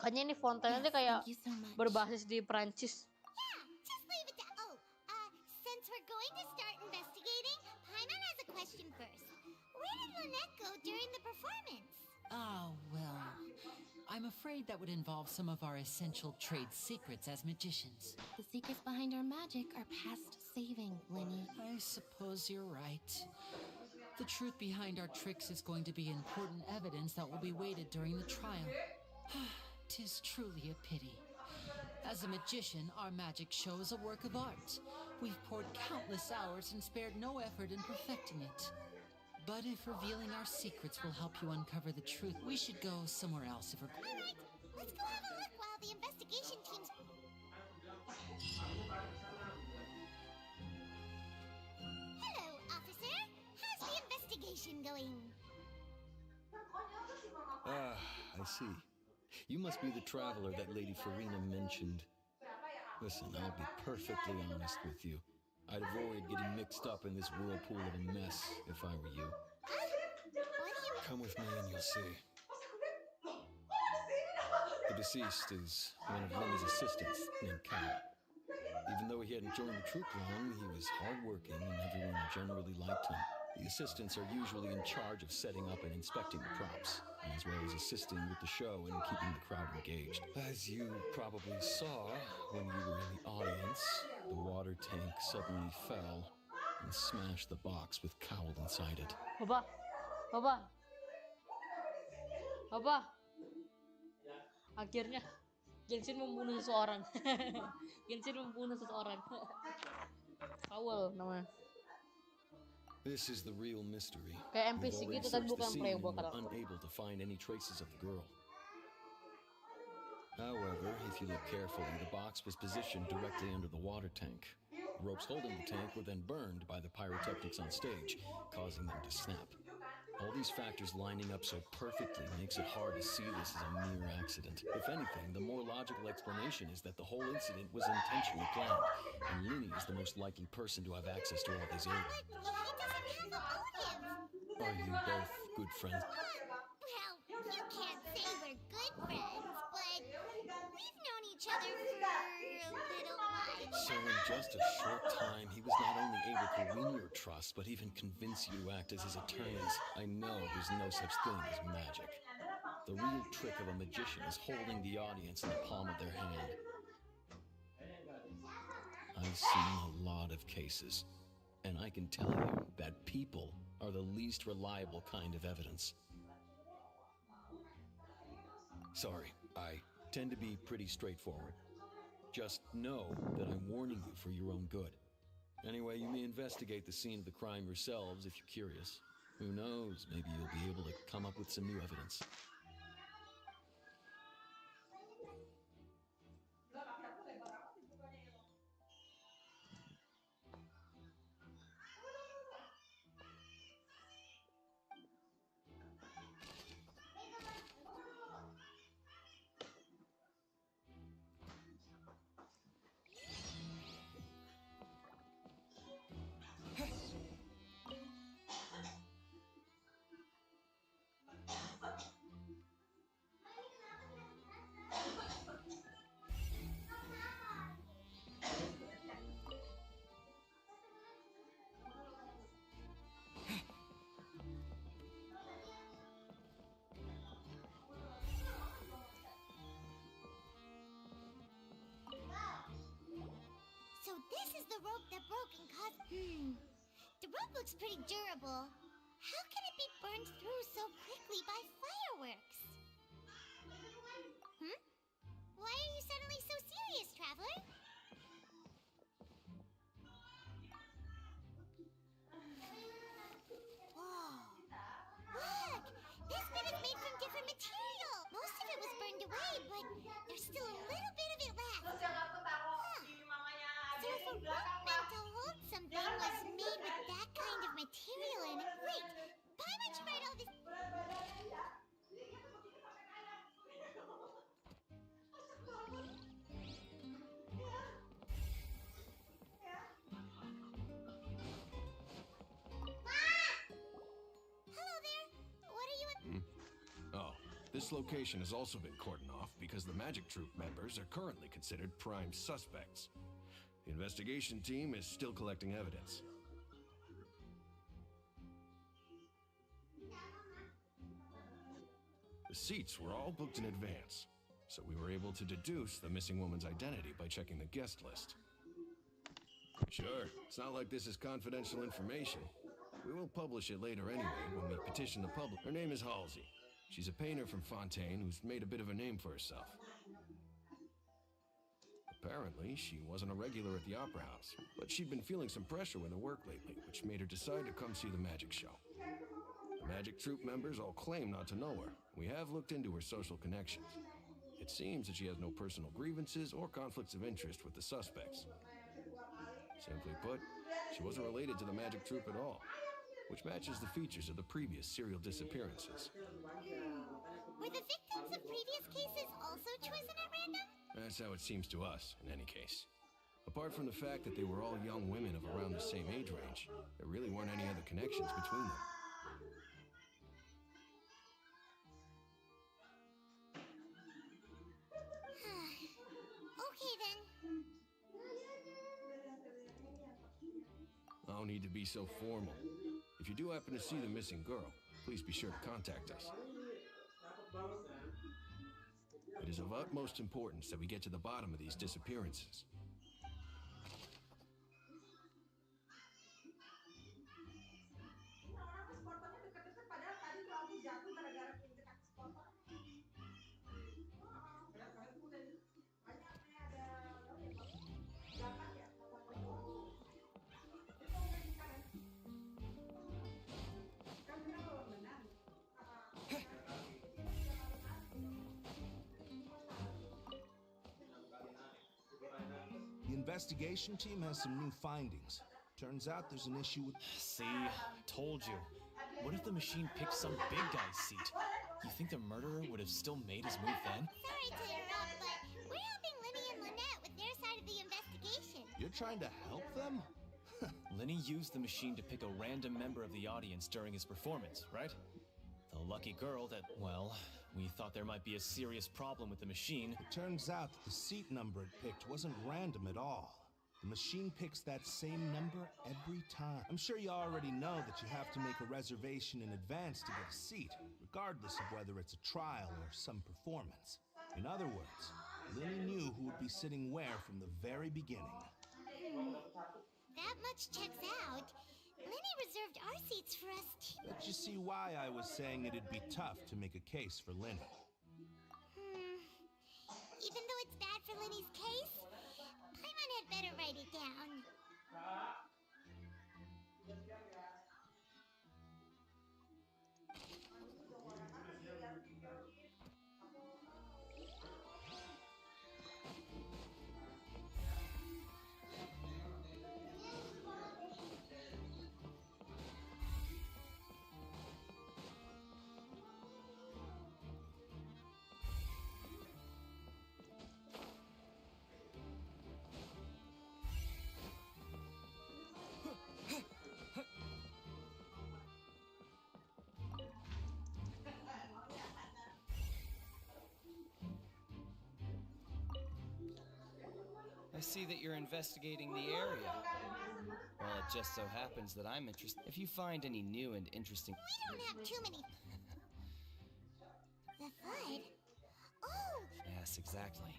Kayaknya ini Fontaine kayak Thank you so much. berbasis di Prancis. Yeah, just leave it to... since we're going to start investigating, Paimon has a question first. Where did Lynette go during the performance? Oh, well, I'm afraid that would involve some of our essential trade secrets as magicians. The secrets behind our magic are past saving, Linny. I suppose you're right. The truth behind our tricks is going to be important evidence that will be weighted during the trial. 'Tis truly a pity. As a magician, our magic show is a work of art. We've poured countless hours and spared no effort in perfecting it. But if revealing our secrets will help you uncover the truth, we should go somewhere else if we're... All right, let's go have a look while the investigation team's... Hello, officer. How's the investigation going? Ah, I see. You must be the traveler that Lady Farina mentioned. Listen, I'll be perfectly honest with you. I'd avoid getting mixed up in this whirlpool of a mess if I were you. Come with me and you'll see. The deceased is one of Lenny's assistants named Cal. Even though he hadn't joined the troupe long, he was hardworking and everyone generally liked him. The assistants are usually in charge of setting up and inspecting the props, as well as assisting with the show and keeping the crowd engaged. As you probably saw when you were in the audience, the water tank suddenly fell and smashed the box with Cowled inside it. Papa. Akhirnya Genshin membunuh seseorang. Genshin membunuh seseorang. Kaul namanya. This is the real mystery. Kayak We've NPC already gitu tapi searched the bukan scene playable and were karakter. unable to find any traces of the girl. However, if you look carefully, the box was positioned directly under the water tank. The ropes holding the tank were then burned by the pyrotechnics on stage, causing them to snap. All these factors lining up so perfectly makes it hard to see this as a mere accident. If anything, the more logical explanation is that the whole incident was intentionally planned, and Linny is the most likely person to have access to all these areas. But he doesn't have a motive. Are you both good friends? Well, you can't say we're good friends, but we've known each other for a little while. So in just a short time, he was not only able to win your trust, but even convince you to act as his attorneys. I know there's no such thing as magic. The real trick of a magician is holding the audience in the palm of their hand. I've seen a lot of cases, and I can tell you that people are the least reliable kind of evidence. Sorry, I tend to be pretty straightforward. Just know that I'm warning you for your own good. Anyway, you may investigate the scene of the crime yourselves if you're curious. Who knows, maybe you'll be able to come up with some new evidence. So this is the rope that broke and caused... The rope looks pretty durable. How can it be burned through so quickly by fireworks? Why are you suddenly so serious, Traveler? Whoa. Look! This bit is made from different material. Most of it was burned away, but there's still a little bit of it left. So if a rope meant to hold something was made with that kind of material in it, wait, Paimon should write all this... Hello there. What are you... Oh, this location has also been cordoned off because the Magic Troop members are currently considered prime suspects. The investigation team is still collecting evidence. The seats were all booked in advance, so we were able to deduce the missing woman's identity by checking the guest list. Sure, it's not like this is confidential information. We will publish it later anyway when we petition the public. Her name is Halsey. She's a painter from Fontaine who's made a bit of a name for herself. Apparently, she wasn't a regular at the Opera House, but she'd been feeling some pressure with her work lately, which made her decide to come see the magic show. The Magic Troop members all claim not to know her. We have looked into her social connections. It seems that she has no personal grievances or conflicts of interest with the suspects. Simply put, she wasn't related to the Magic Troop at all, which matches the features of the previous serial disappearances. Were the victims of previous cases also chosen at random? That's how it seems to us, in any case. Apart from the fact that they were all young women of around the same age range, there really weren't any other connections between them. Okay then. No need to be so formal. If you do happen to see the missing girl, please be sure to contact us. It is of utmost importance that we get to the bottom of these disappearances. The investigation team has some new findings. Turns out there's an issue with... See, told you. What if the machine picked some big guy's seat? You think the murderer would have still made his move then? Sorry to interrupt, but we're helping Linny and Lynette with their side of the investigation. You're trying to help them? Linny used the machine to pick a random member of the audience during his performance, right? The lucky girl that, well, we thought there might be a serious problem with the machine. It turns out that the seat number it picked wasn't random at all. The machine picks that same number every time. I'm sure you already know that you have to make a reservation in advance to get a seat, regardless of whether it's a trial or some performance. In other words, Lily knew who would be sitting where from the very beginning. That much checks out. Linny reserved our seats for us too. But you see why I was saying it'd be tough to make a case for Linny. Even though it's bad for Linny's case, Paimon had better write it down. I see that you're investigating the area. Well, it just so happens that I'm interested. If you find any new and interesting... We don't have too many... The flood? Oh! Yes, exactly.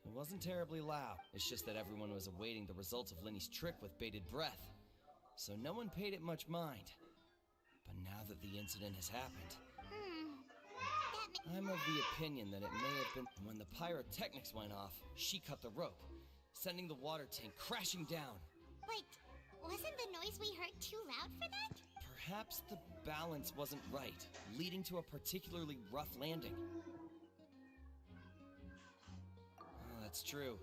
It wasn't terribly loud. It's just that everyone was awaiting the results of Linny's trick with bated breath. So no one paid it much mind. But now that the incident has happened... I'm of the opinion that it may have been when the pyrotechnics went off, she cut the rope, sending the water tank crashing down. Wait, wasn't the noise we heard too loud for that? Perhaps the balance wasn't right, leading to a particularly rough landing. Oh, that's true.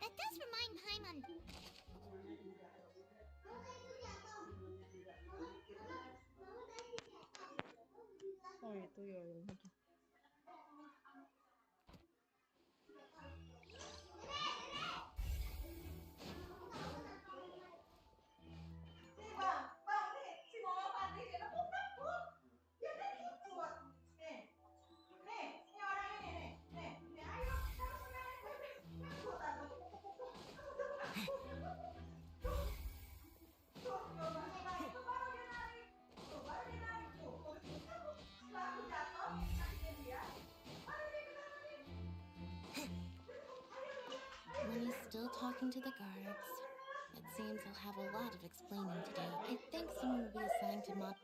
That does remind Paimon... Oh itu ya. Linny's still talking to the guards. It seems he'll have a lot of explaining to do. I think someone will be assigned to mod...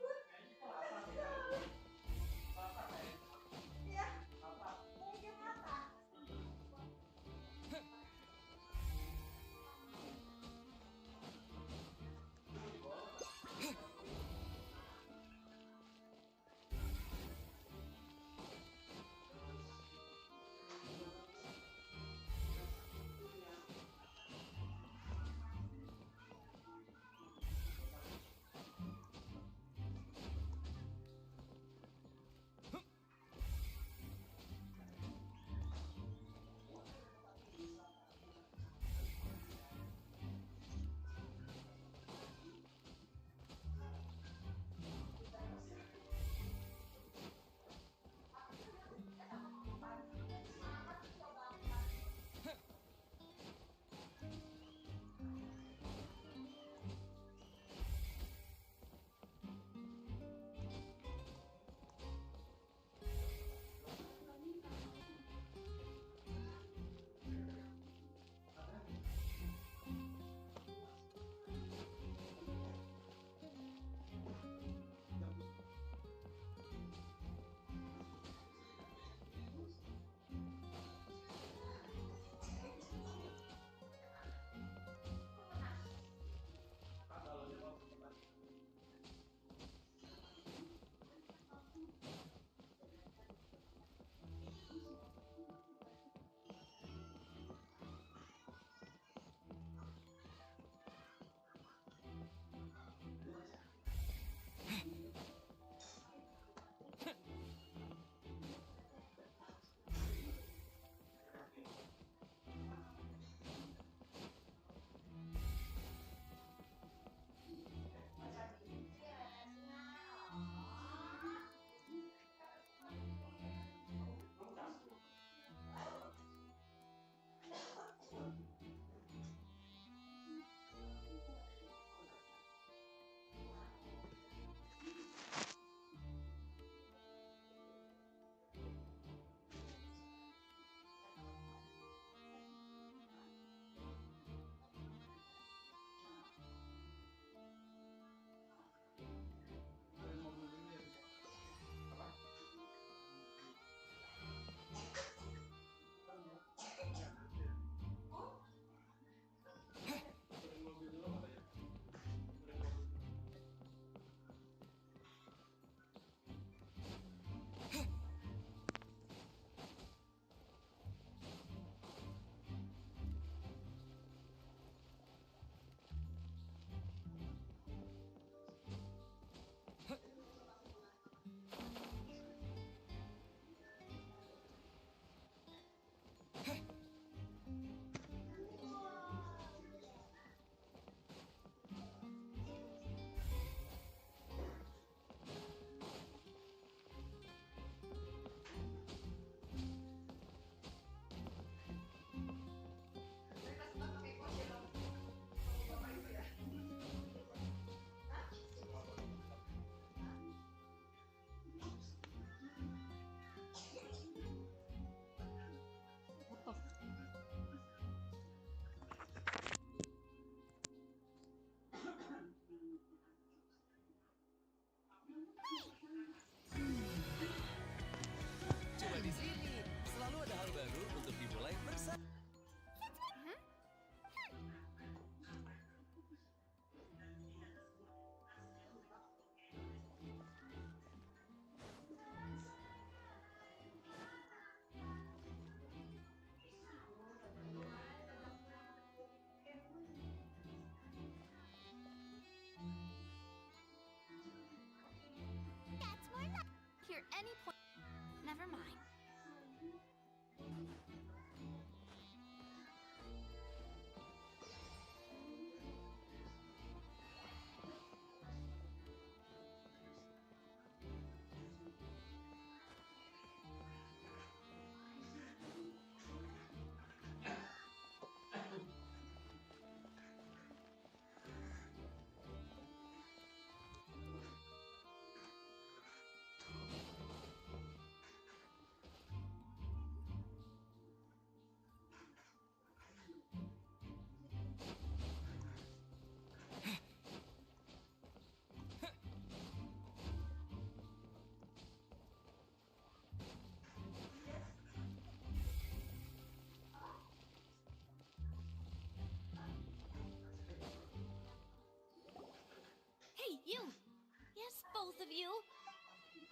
of you.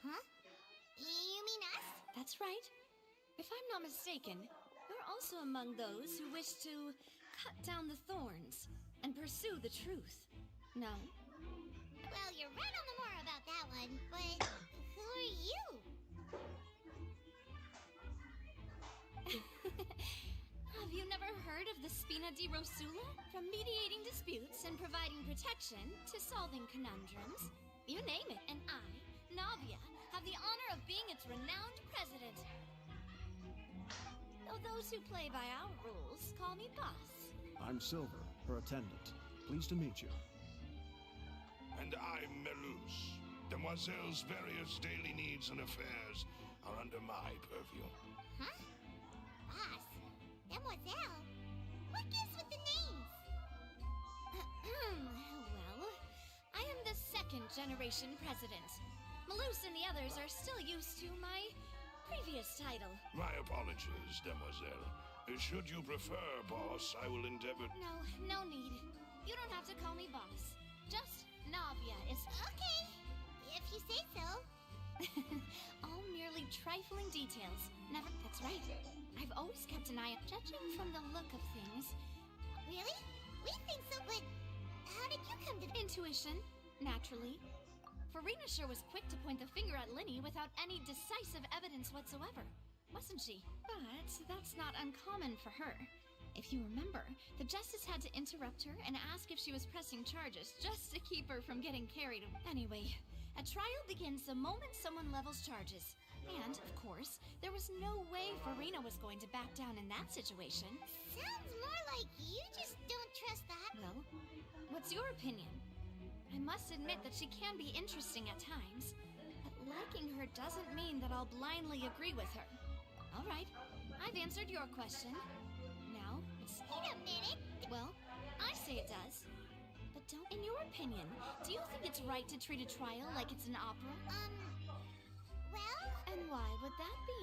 Huh? You mean us? That's right. If I'm not mistaken, you're also among those who wish to cut down the thorns and pursue the truth. No? Well, you're right on the more about that one, but who are you? Have you never heard of the Spina di Rosula? From mediating disputes and providing protection to solving conundrums, you name it, and I, Navia, have the honor of being its renowned president. Though those who play by our rules call me boss. I'm Silver, her attendant. Pleased to meet you. And I'm Melus. Demoiselle's various daily needs and affairs are under my purview. Huh? Boss? Demoiselle? What gives with the names? Well, I am the second generation president. Malus and the others are still used to my previous title. My apologies, Demoiselle. Should you prefer, boss, I will endeavor... No need. You don't have to call me boss. Just Navia is... Okay, if you say so. All merely trifling details. Never... That's right. I've always kept an eye on... Judging from the look of things... Really? We think so, but how did you come to... Intuition, naturally. Farina sure was quick to point the finger at Linny without any decisive evidence whatsoever, wasn't she? But that's not uncommon for her. If you remember, the Justice had to interrupt her and ask if she was pressing charges just to keep her from getting carried away. Anyway, a trial begins the moment someone levels charges. And, of course, there was no way Farina was going to back down in that situation. Sounds more like you just don't trust that. Well, what's your opinion? I must admit that she can be interesting at times, but liking her doesn't mean that I'll blindly agree with her. All right, I've answered your question. Now, it's... Wait a minute! Well, I say it does. But don't... In your opinion, do you think it's right to treat a trial like it's an opera? Well... And why would that be?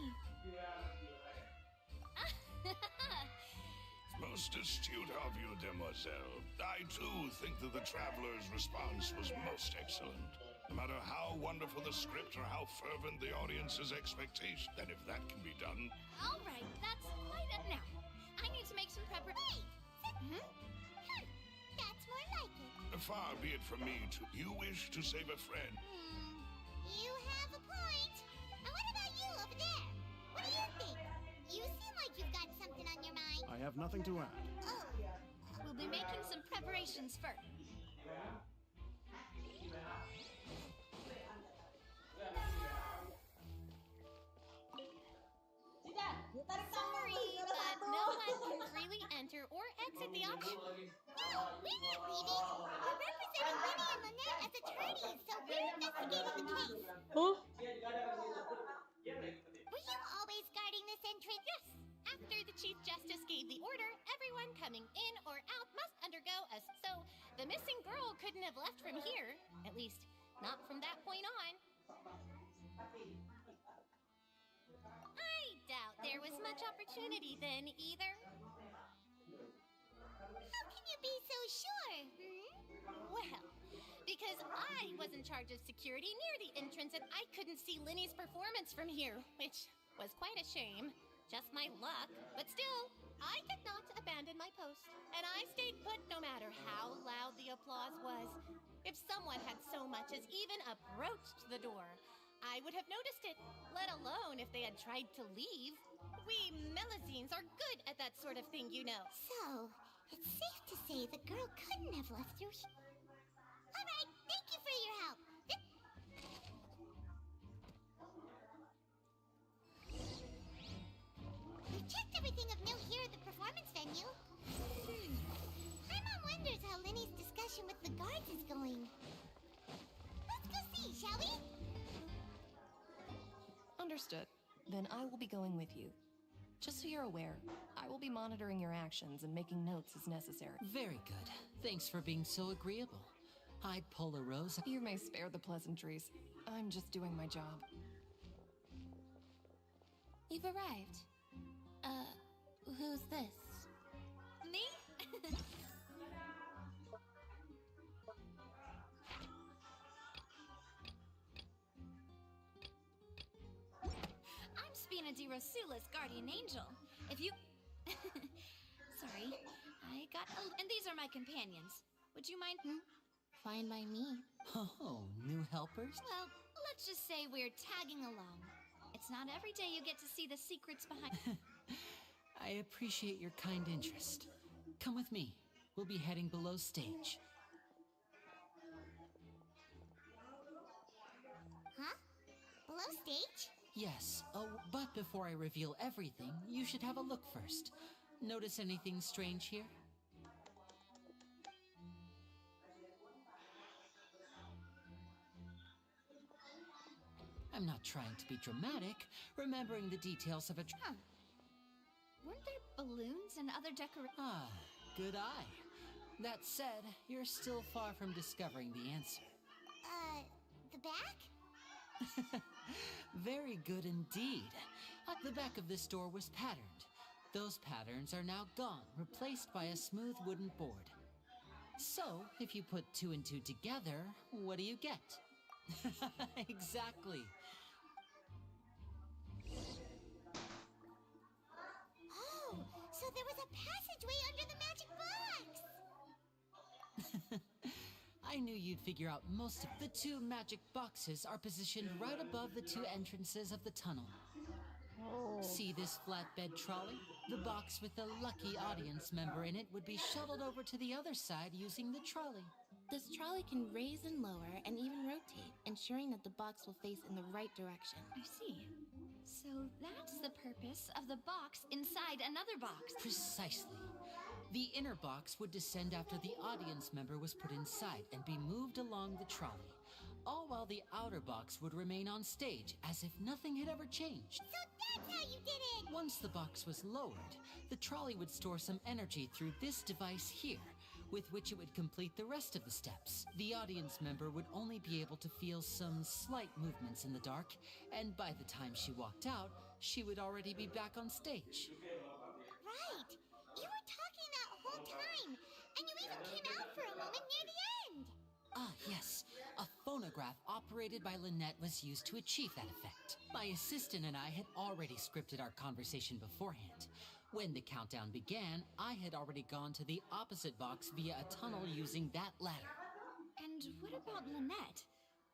Most astute of you, Demoiselle. I, too, think that the Traveler's response was most excellent. No matter how wonderful the script or how fervent the audience's expectation, and if that can be done... All right, that's quite enough. I need to make some preparation. Wait! That's more like it. Far be it from me to... You wish to save a friend. You have a point. And what about you over there? What do you think? You seem like you've got something on your mind. I have nothing to add. Oh. We'll be making some preparations first. Sorry, but no one can freely enter or exit the option. No, we're not leaving. We're representing Winnie and Lynette as attorneys, so we're investigating the case. Huh? Were you always guarding this entrance? Yes. After the Chief Justice gave the order, everyone coming in or out must undergo a... So, the missing girl couldn't have left from here. At least, not from that point on. I doubt there was much opportunity then, either. How can you be so sure? Well, because I was in charge of security near the entrance and I couldn't see Linny's performance from here, which was quite a shame. Just my luck, but still, I did not abandon my post. And I stayed put no matter how loud the applause was. If someone had so much as even approached the door, I would have noticed it, let alone if they had tried to leave. We Melusines are good at that sort of thing, you know. So, it's safe to say the girl couldn't have left through here. All right, thank you for your help. We've checked everything of note here at the performance venue. My mom wonders how Linny's discussion with the guards is going. Let's go see, shall we? Understood. Then I will be going with you. Just so you're aware, I will be monitoring your actions and making notes as necessary. Very good. Thanks for being so agreeable. I'd pull a rose. You may spare the pleasantries. I'm just doing my job. You've arrived. Who's this? Me? We've checked everything of note here at the performance venue. My mom wonders how Linny's discussion with the guards is going. Morgana di Rosula's guardian angel. If you... Sorry, I got... And these are my companions. Would you mind... Fine by me. Oh, new helpers? Well, let's just say we're tagging along. It's not every day you get to see the secrets behind... I appreciate your kind interest. Come with me. We'll be heading below stage. Huh? Below stage? Yes. Oh, but before I reveal everything, you should have a look first. Notice anything strange here? I'm not trying to be dramatic, remembering the details of a... Huh. Weren't there balloons and other decorations? Ah, good eye. That said, you're still far from discovering the answer. The back? Very good indeed. The back of this door was patterned. Those patterns are now gone, replaced by a smooth wooden board. So, if you put 2 and 2 together, what do you get? Exactly. Oh, so there was a passageway under the magic box! I knew you'd figure out most of the 2 magic boxes are positioned right above the 2 entrances of the tunnel. Oh. See this flatbed trolley? The box with the lucky audience member in it would be shuttled over to the other side using the trolley. This trolley can raise and lower and even rotate, ensuring that the box will face in the right direction. I see. So that's the purpose of the box inside another box. Precisely. The inner box would descend after the audience member was put inside and be moved along the trolley, all while the outer box would remain on stage as if nothing had ever changed. So that's how you did it! Once the box was lowered, the trolley would store some energy through this device here, with which it would complete the rest of the steps. The audience member would only be able to feel some slight movements in the dark, and by the time she walked out, she would already be back on stage. Right! You were talking that whole time, and you even came out for a moment near the end! Ah, yes. A phonograph operated by Lynette was used to achieve that effect. My assistant and I had already scripted our conversation beforehand. When the countdown began, I had already gone to the opposite box via a tunnel using that ladder. And what about Lynette?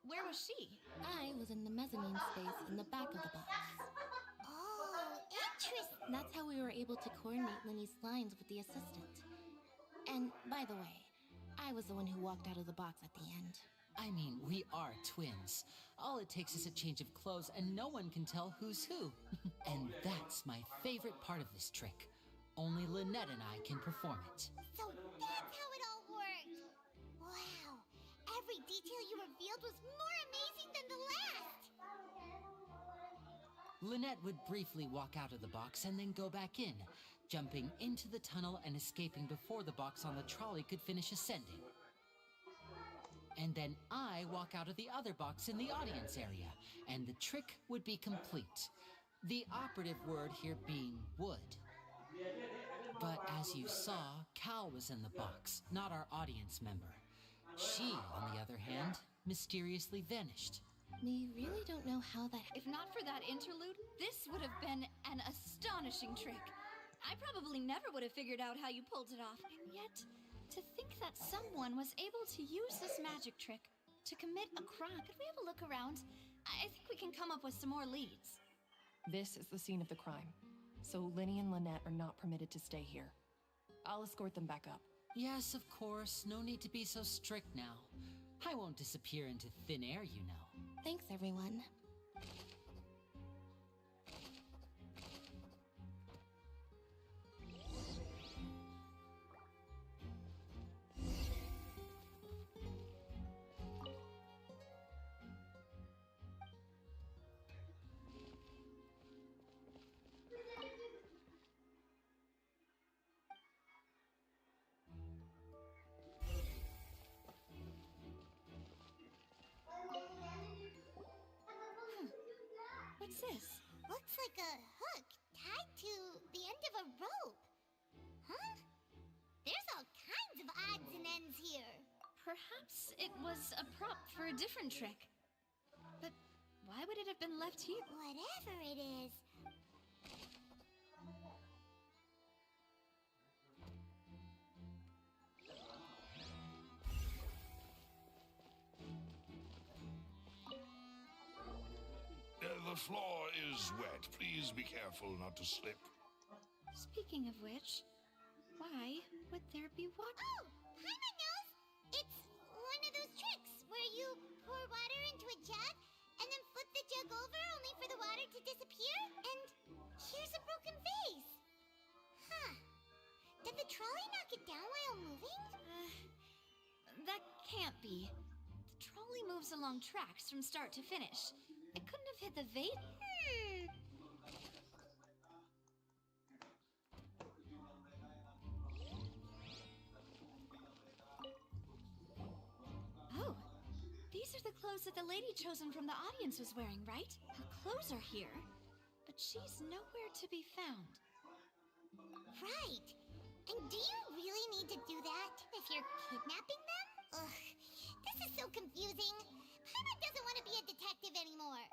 Where was she? I was in the mezzanine space in the back of the box. Oh, interesting! That's how we were able to coordinate Linny's lines with the assistant. And, by the way, I was the one who walked out of the box at the end. I mean, we are twins. All it takes is a change of clothes and no one can tell who's who. And that's my favorite part of this trick. Only Lynette and I can perform it. So that's how it all worked! Wow! Every detail you revealed was more amazing than the last! Lynette would briefly walk out of the box and then go back in, jumping into the tunnel and escaping before the box on the trolley could finish ascending. And then I walk out of the other box in the audience area, and the trick would be complete. The operative word here being would. But as you saw, Cal was in the box, not our audience member. She, on the other hand, mysteriously vanished. We really don't know how that... If not for that interlude, this would have been an astonishing trick. I probably never would have figured out how you pulled it off. And yet, to think that someone was able to use this magic trick to commit a crime. Could we have a look around? I think we can come up with some more leads. This is the scene of the crime, so Linny and Lynette are not permitted to stay here. I'll escort them back up. Yes, of course. No need to be so strict now. I won't disappear into thin air, you know. Thanks, everyone. What's this? Looks like a hook tied to the end of a rope. Huh? There's all kinds of odds and ends here. Perhaps it was a prop for a different trick. But why would it have been left here? Whatever it is, The floor is wet. Please be careful not to slip. Speaking of which, why would there be water? Oh, Paimon knows! It's one of those tricks where you pour water into a jug and then flip the jug over only for the water to disappear. And here's a broken vase. Huh. Did the trolley knock it down while moving? That can't be. The trolley moves along tracks from start to finish. It couldn't have hit the vase. Oh, these are the clothes that the lady chosen from the audience was wearing, right? Her clothes are here, but she's nowhere to be found. Right. And do you really need to do that if you're kidnapping them? Ugh, this is so confusing. Paimon doesn't want to be a detective anymore.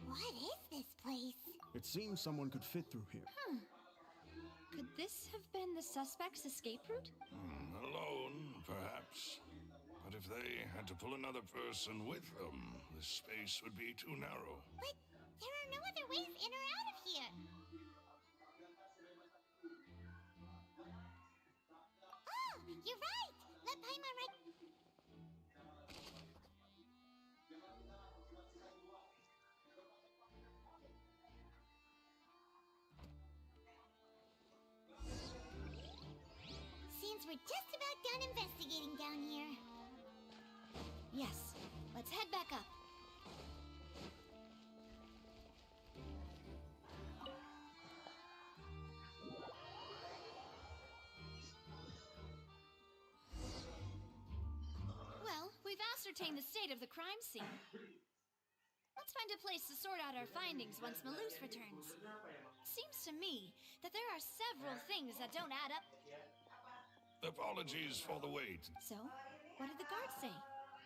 What is this place? It seems someone could fit through here. Could this have been the suspect's escape route? Alone, perhaps. But if they had to pull another person with them, the space would be too narrow. But there are no other ways in or out of here. Oh, you're right. Let Paimon right. Seems we're just about done investigating down here. Yes, let's head back up. Well, we've ascertained the state of the crime scene. Let's find a place to sort out our findings once Malus returns. Seems to me that there are several things that don't add up. Apologies for the wait. So, what did the guards say?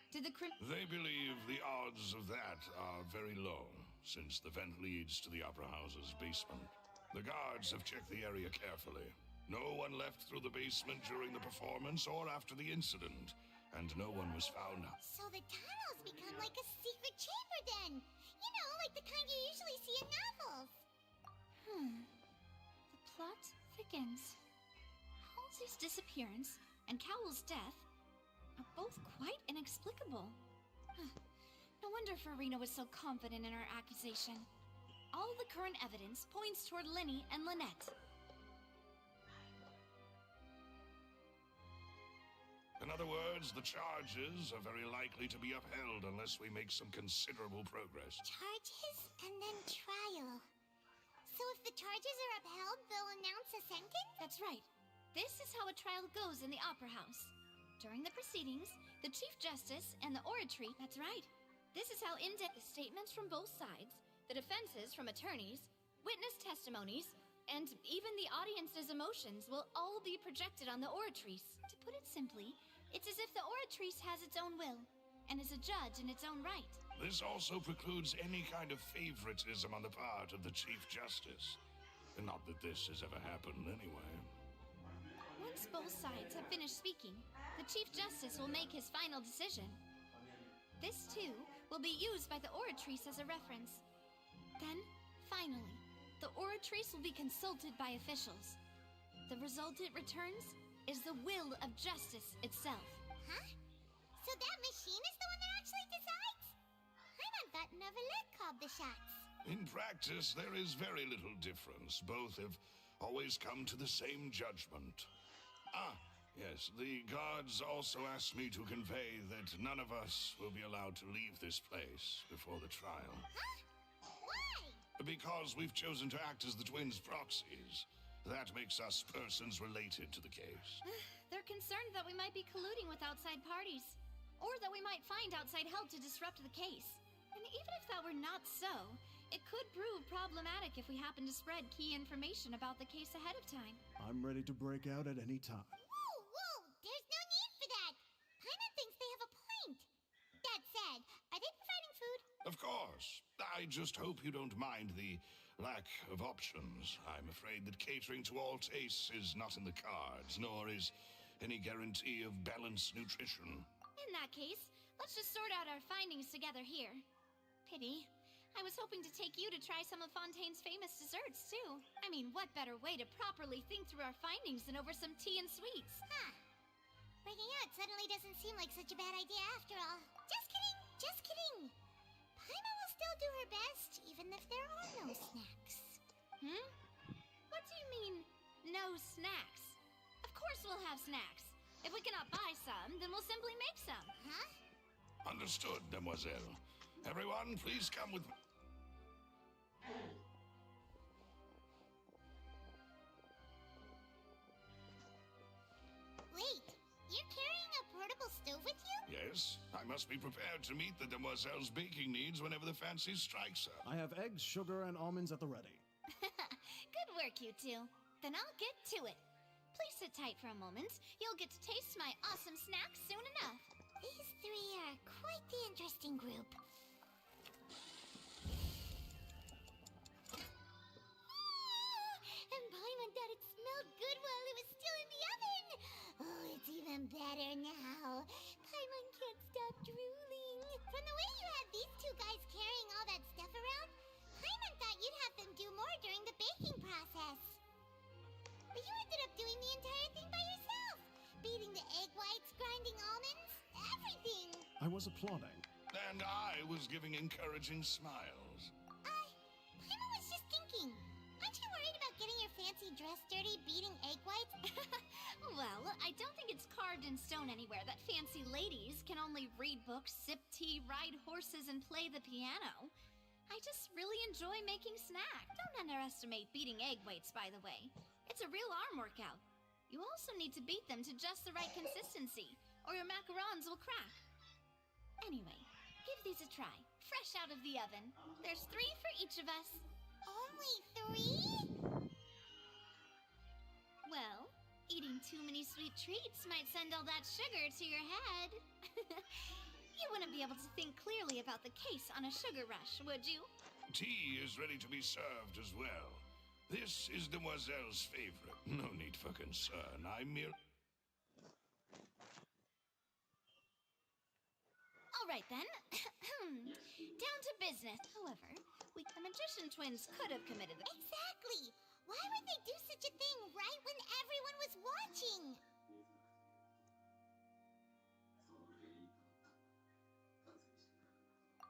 Did the They believe the odds of that are very low, since the vent leads to the Opera House's basement. The guards have checked the area carefully. No one left through the basement during the performance or after the incident, and no one was found. So the tunnels become like a secret chamber then. You know, like the kind you usually see in novels. The plot thickens. Halsey's disappearance and Cowell's death are both quite inexplicable. No wonder Farina was so confident in her accusation. All the current evidence points toward Linny and Lynette. In other words, the charges are very likely to be upheld unless we make some considerable progress. Charges and then trial. So if the charges are upheld, they'll announce a sentence? That's right. This is how a trial goes in the Opera House. During the proceedings, the Chief Justice and the oratory, that's right. This is how in-depth the statements from both sides, the defenses from attorneys, witness testimonies, and even the audience's emotions will all be projected on the oratrice. To put it simply, it's as if the oratrice has its own will, and is a judge in its own right. This also precludes any kind of favoritism on the part of the Chief Justice. And not that this has ever happened anyway. Once both sides have finished speaking, the Chief Justice will make his final decision. This, too, will be used by the oratrice as a reference. Then, finally, the oratrice will be consulted by officials. The result it returns is the will of justice itself. Huh? So that machine is the one that actually decides? Paimon thought Neverlet called the shots. In practice, there is very little difference. Both have always come to the same judgment. Ah, yes, the guards also asked me to convey that none of us will be allowed to leave this place before the trial. Huh? Why? Because we've chosen to act as the twins' proxies. That makes us persons related to the case. They're concerned that we might be colluding with outside parties, or that we might find outside help to disrupt the case. And even if that were not so, it could prove problematic if we happen to spread key information about the case ahead of time. I'm ready to break out at any time. Whoa! There's no need for that! Paimon thinks they have a point. That said, are they providing food? Of course. I just hope you don't mind the lack of options. I'm afraid that catering to all tastes is not in the cards, nor is any guarantee of balanced nutrition. In that case, let's just sort out our findings together here. Pity. I was hoping to take you to try some of Fontaine's famous desserts, too. I mean, what better way to properly think through our findings than over some tea and sweets? Huh. Breaking out suddenly doesn't seem like such a bad idea after all. Just kidding! Just kidding! Paimon will still do her best, even if there are no snacks. What do you mean, no snacks? Of course we'll have snacks. If we cannot buy some, then we'll simply make some. Huh? Understood, Demoiselle. Everyone, please come with me. Wait, you're carrying a portable stove with you? Yes, I must be prepared to meet the Demoiselle's baking needs whenever the fancy strikes her. I have eggs, sugar, and almonds at the ready. Good work, you two. Then I'll get to it. Please sit tight for a moment. You'll get to taste my awesome snacks soon enough. These three are quite the interesting group. And Paimon thought it smelled good while it was still in the oven. Oh, it's even better now. Paimon can't stop drooling. From the way you had these two guys carrying all that stuff around, Paimon thought you'd have them do more during the baking process. But you ended up doing the entire thing by yourself. Beating the egg whites, grinding almonds, everything. I was applauding. And I was giving encouraging smiles. Paimon was just thinking. Aren't you worried about getting your fancy dress dirty beating egg whites? Well, I don't think it's carved in stone anywhere that fancy ladies can only read books, sip tea, ride horses, and play the piano. I just really enjoy making snacks. Don't underestimate beating egg whites, by the way. It's a real arm workout. You also need to beat them to just the right consistency, or your macarons will crack. Anyway, give these a try. Fresh out of the oven. There's 3 for each of us. Only 3? Well, eating too many sweet treats might send all that sugar to your head. You wouldn't be able to think clearly about the case on a sugar rush, would you? Tea is ready to be served as well. This is Demoiselle's favorite. No need for concern. I'm merely... All right, then. Down to business. However, the magician twins could have committed the... Exactly! Why would they do such a thing right when everyone was watching?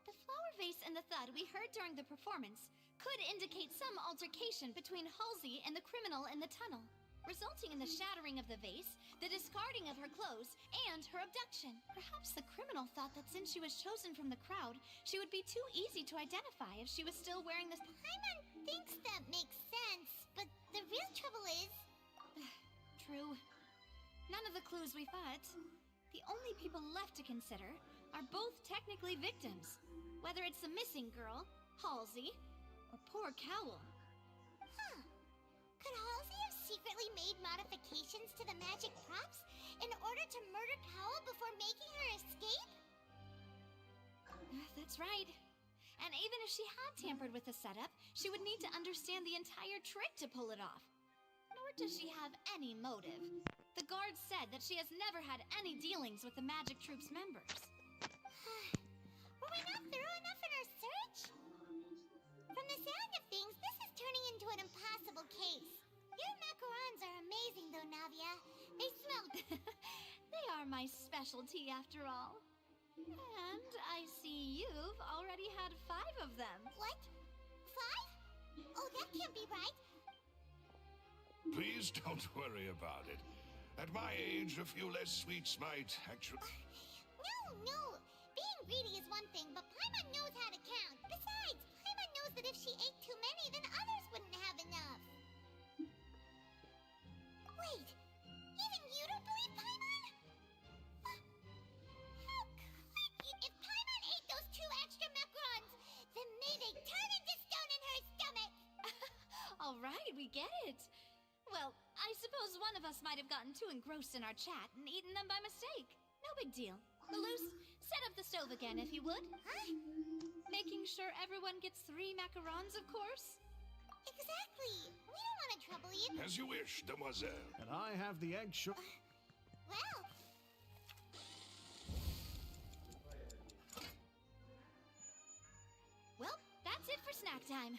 The flower vase and the thud we heard during the performance could indicate some altercation between Halsey and the criminal in the tunnel, resulting in the shattering of the vase, the discarding of her clothes, and her abduction. Perhaps the criminal thought that since she was chosen from the crowd, she would be too easy to identify if she was still wearing the... Paimon thinks that makes sense, but the real trouble is... True. None of the clues we got. The only people left to consider are both technically victims, whether it's the missing girl, Halsey, or poor Cowell. Huh. Could Halsey have secretly made modifications to the magic props in order to murder Cowell before making her escape? That's right. And even if she had tampered with the setup, she would need to understand the entire trick to pull it off. Nor does she have any motive. The guard said that she has never had any dealings with the Magic Troop's members. Were we not thorough enough in our search? From the sound of things, this is turning into an impossible case. Your macarons are amazing, though, Navia. They smell... They are my specialty, after all. And I see you've already had 5 of them. What? 5? Oh, that can't be right. Please don't worry about it. At my age, a few less sweets might actually... No. Being greedy is one thing, but Paimon knows how to count. Besides, Paimon knows knows that if she ate too many, then others wouldn't have enough. Wait, even you don't believe Paimon? How could you? If Paimon ate those 2 extra macarons, then may they turn into stone in her stomach! All right, we get it. Well, I suppose one of us might have gotten too engrossed in our chat and eaten them by mistake. No big deal. Malus, set up the stove again if you would. Huh? Making sure everyone gets 3 macarons, of course. Exactly. We don't want to trouble you. As you wish, demoiselle. And I have the egg Well... Well, that's it for snack time.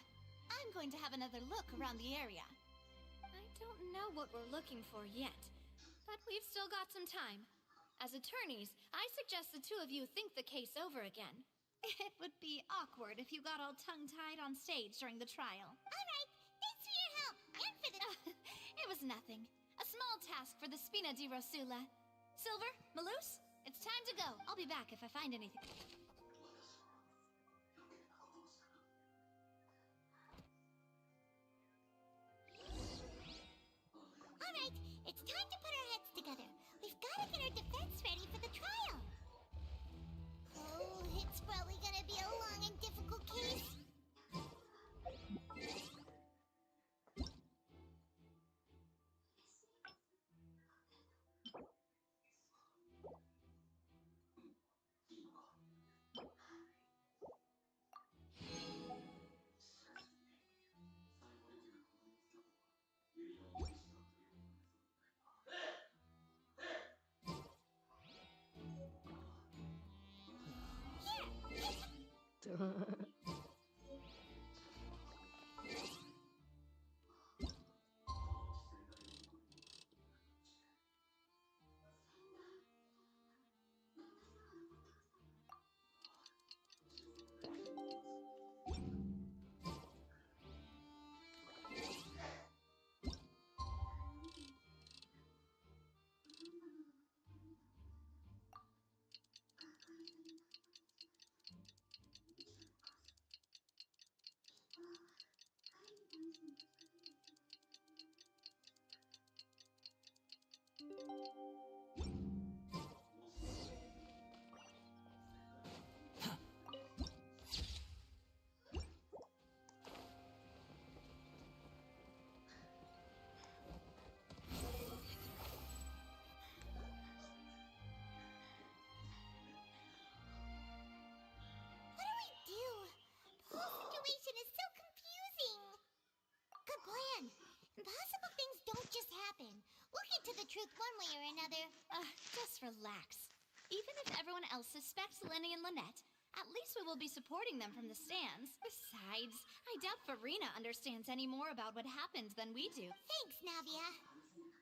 I'm going to have another look around the area. I don't know what we're looking for yet, but we've still got some time. As attorneys, I suggest the 2 of you think the case over again. It would be awkward if you got all tongue-tied on stage during the trial. All right, thanks for your help, and for the... It was nothing. A small task for the Spina di Rosula. Silver, Malus, it's time to go. I'll be back if I find anything. All right, it's time to put our heads together. We've got to get our defense ready for the trial. Oh, it's probably gonna be a long and difficult case. Impossible things don't just happen. We'll get to the truth one way or another. Just relax. Even if everyone else suspects Lenny and Lynette, at least we will be supporting them from the stands. Besides, I doubt Farina understands any more about what happened than we do. Thanks, Navia.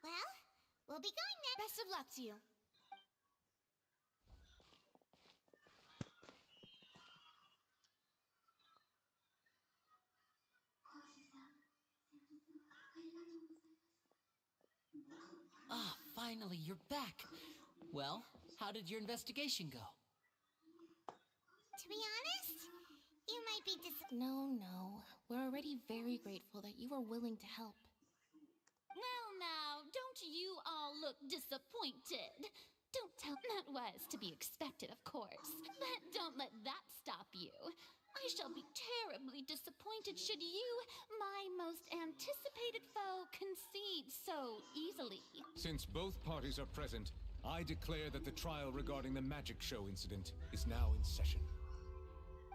Well, we'll be going then. Best of luck to you. Ah, finally, you're back. Well, how did your investigation go? To be honest, you might be No. We're already very grateful that you were willing to help. Well, now, don't you all look disappointed? Don't tell that was to be expected, of course. But don't let that stop you. I shall be terribly disappointed should you, my most anticipated foe, concede so easily. Since both parties are present, I declare that the trial regarding the magic show incident is now in session.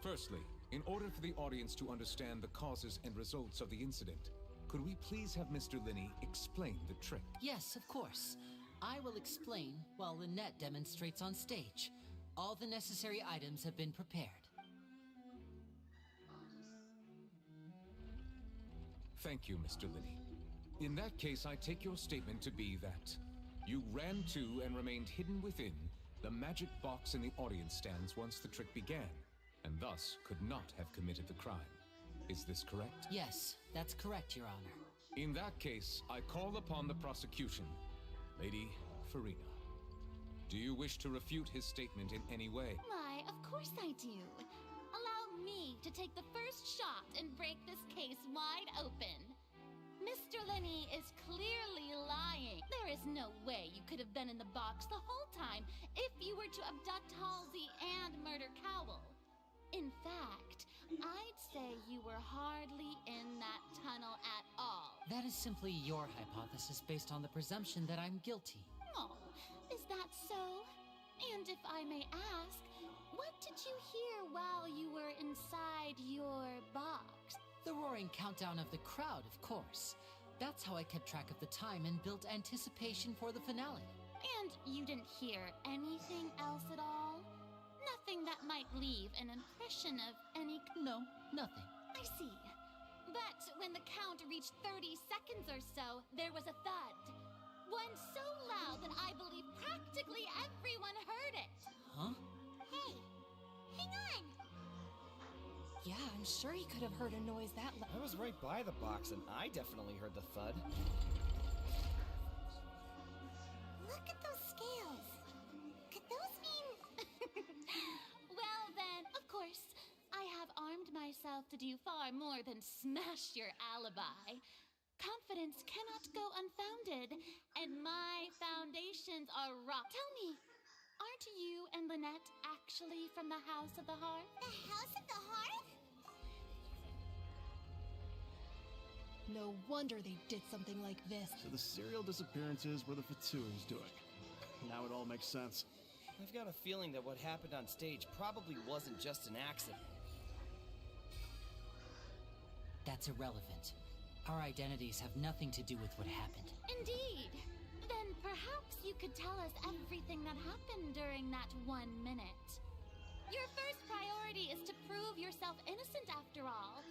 Firstly, in order for the audience to understand the causes and results of the incident, could we please have Mr. Linney explain the trick? Yes, of course. I will explain while Lynette demonstrates on stage. All the necessary items have been prepared. Thank you, Mr. Linney. In that case, I take your statement to be that you ran to and remained hidden within the magic box in the audience stands once the trick began, and thus could not have committed the crime. Is this correct? Yes, that's correct, Your Honor. In that case, I call upon the prosecution. Lady Farina, do you wish to refute his statement in any way? Why, of course I do. Allow me leave to take the first shot and break this case wide open. Mr. Lenny is clearly lying. There is no way you could have been in the box the whole time if you were to abduct Halsey and murder Cowell. In fact, I'd say you were hardly in that tunnel at all. That is simply your hypothesis based on the presumption that I'm guilty. Oh, is that so? And if I may ask, what did you hear while you were inside your box? The roaring countdown of the crowd, of course. That's how I kept track of the time and built anticipation for the finale. And you didn't hear anything else at all? Nothing that might leave an impression of any... No, nothing. I see. But when the count reached 30 seconds or so, there was a thud. One so loud that I believe practically everyone heard it. Huh? Hey, hang on. Yeah, I'm sure he could have heard a noise that loud. I was right by the box and I definitely heard the thud. Look at those scales. Could those mean... Well then, of course, I have armed myself to do far more than smash your alibi. Confidence cannot go unfounded, and my foundations are rock. Tell me, aren't you and Lynette actually from the House of the Hearth? The House of the Hearth? No wonder they did something like this. So the serial disappearances were the Fatsui's doing. Now it all makes sense. I've got a feeling that what happened on stage probably wasn't just an accident. That's irrelevant. Our identities have nothing to do with what happened. Indeed. Then perhaps you could tell us everything that happened during that 1 minute. Your first priority is to prove yourself innocent after all.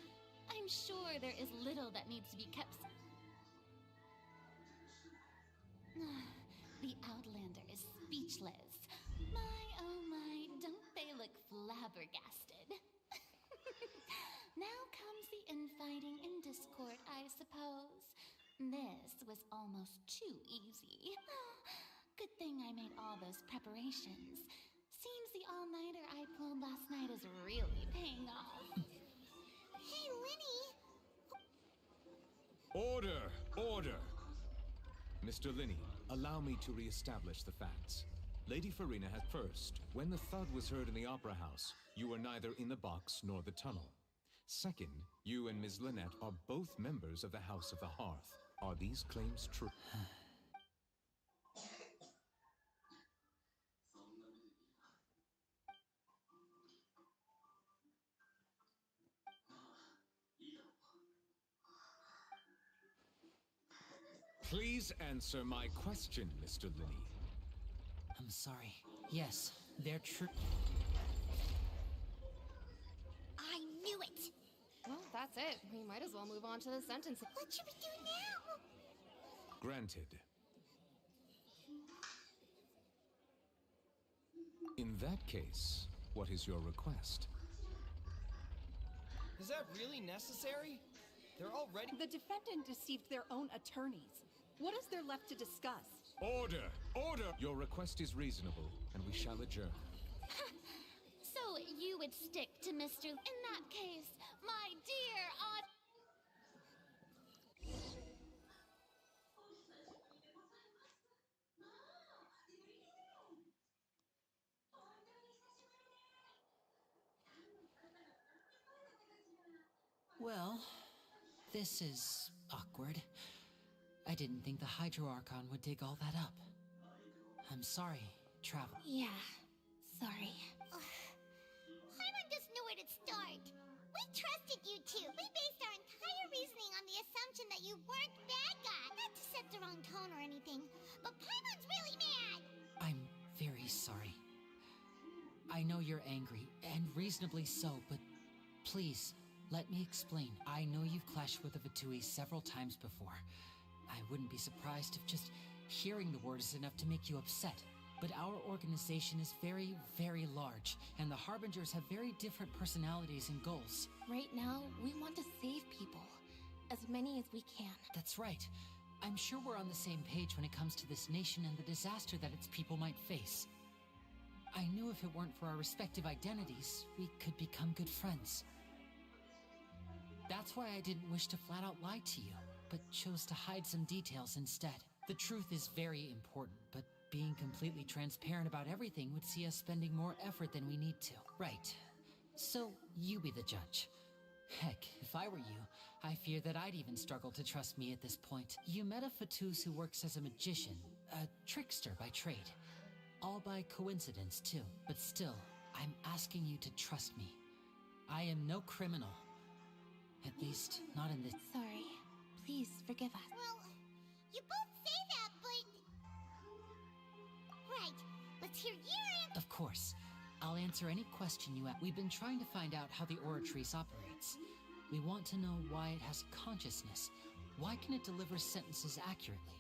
I'm sure there is little that needs to be kept. The Outlander is speechless. My, oh my, don't they look flabbergasted? Now comes the infighting and discord, I suppose. This was almost too easy. Good thing I made all those preparations. Seems the all-nighter I pulled last night is really paying off. Hey, Lenny. Order! Order! Mr. Linney, allow me to re-establish the facts. Lady Farina had first, when the thud was heard in the Opera House, you were neither in the box nor the tunnel. Second, you and Ms. Lynette are both members of the House of the Hearth. Are these claims true? Please answer my question, Mr. Linney. I'm sorry. Yes, they're true. I knew it. Well, that's it. We might as well move on to the sentence. What should we do now? Granted. In that case, what is your request? Is that really necessary? They're already... The defendant deceived their own attorneys. What is there left to discuss? Order! Order! Your request is reasonable, and we shall adjourn. So you would stick to Mr. In that case, my dear Well, this is awkward. I didn't think the Hydro Archon would dig all that up. I'm sorry, Travel. Yeah, sorry. Paimon doesn't know where to start. We trusted you two. We based our entire reasoning on the assumption that you weren't bad guys. Not to set the wrong tone or anything, but Paimon's really mad. I'm very sorry. I know you're angry, and reasonably so, but please, let me explain. I know you've clashed with the Fatui several times before. I wouldn't be surprised if just hearing the word is enough to make you upset. But our organization is very, very large, and the Harbingers have very different personalities and goals. Right now, we want to save people. As many as we can. That's right. I'm sure we're on the same page when it comes to this nation and the disaster that its people might face. I knew if it weren't for our respective identities, we could become good friends. That's why I didn't wish to flat out lie to you, but chose to hide some details instead. The truth is very important, but being completely transparent about everything would see us spending more effort than we need to. Right. So, you be the judge. Heck, if I were you, I fear that I'd even struggle to trust me at this point. You met a Fatous who works as a magician, a trickster by trade. All by coincidence, too. But still, I'm asking you to trust me. I am no criminal. At least, not in this— Sorry. Please forgive us. Well, you both say that, but... Right. Let's hear your answer. Of course. I'll answer any question you ask. We've been trying to find out how the Oratrice operates. We want to know why it has consciousness. Why can it deliver sentences accurately?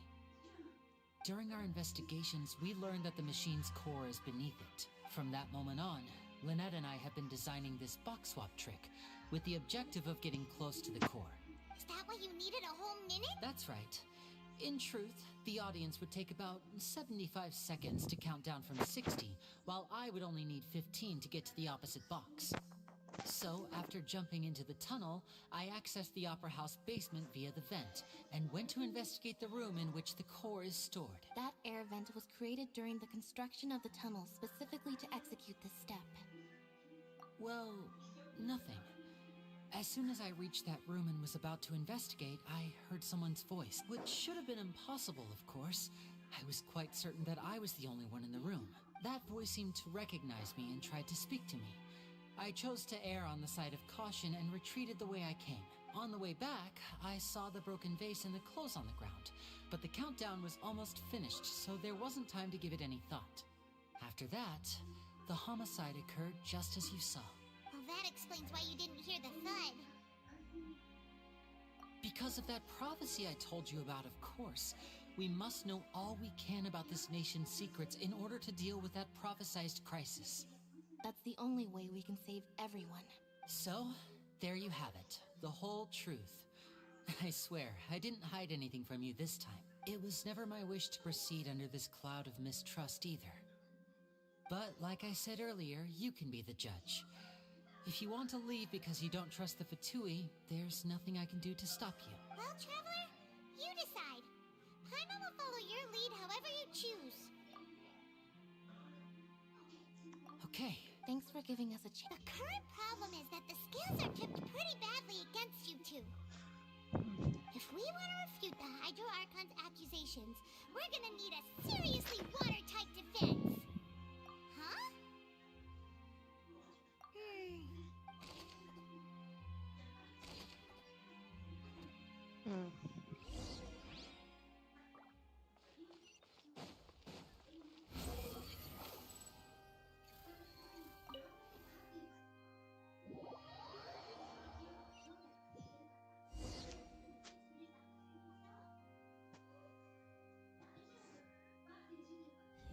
During our investigations, we learned that the machine's core is beneath it. From that moment on, Lynette and I have been designing this box swap trick with the objective of getting close to the core. Is that why you needed a whole minute? That's right. In truth, the audience would take about 75 seconds to count down from 60, while I would only need 15 to get to the opposite box. So, after jumping into the tunnel, I accessed the Opera House basement via the vent, and went to investigate the room in which the core is stored. That air vent was created during the construction of the tunnel specifically to execute this step. Well, nothing. As soon as I reached that room and was about to investigate, I heard someone's voice, which should have been impossible, of course. I was quite certain that I was the only one in the room. That voice seemed to recognize me and tried to speak to me. I chose to err on the side of caution and retreated the way I came. On the way back, I saw the broken vase and the clothes on the ground, but the countdown was almost finished, so there wasn't time to give it any thought. After that, the homicide occurred just as you saw. Well, that explains why you didn't hear the thud. Because of that prophecy I told you about, of course. We must know all we can about this nation's secrets in order to deal with that prophesized crisis. That's the only way we can save everyone. So, there you have it. The whole truth. I swear, I didn't hide anything from you this time. It was never my wish to proceed under this cloud of mistrust either. But, like I said earlier, you can be the judge. If you want to leave because you don't trust the Fatui, there's nothing I can do to stop you. Well, Traveler, you decide. Paimon will follow your lead however you choose. Okay. Thanks for giving us a chance. The current problem is that the scales are tipped pretty badly against you two. If we want to refute the Hydro Archon's accusations, we're gonna need a seriously watertight defense. Huh?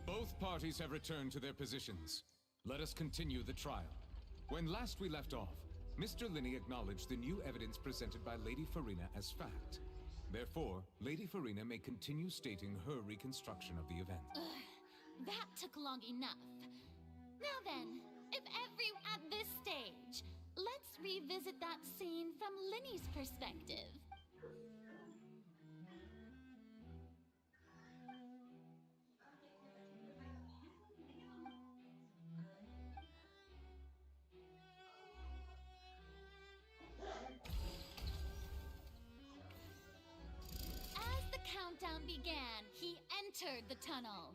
Both parties have returned to their positions. Let us continue the trial. When last we left off, Mr. Linney acknowledged the new evidence presented by Lady Farina as fact. Therefore, Lady Farina may continue stating her reconstruction of the event. That took long enough. Now then, at this stage, let's revisit that scene from Linney's perspective. Countdown began, he entered the tunnel.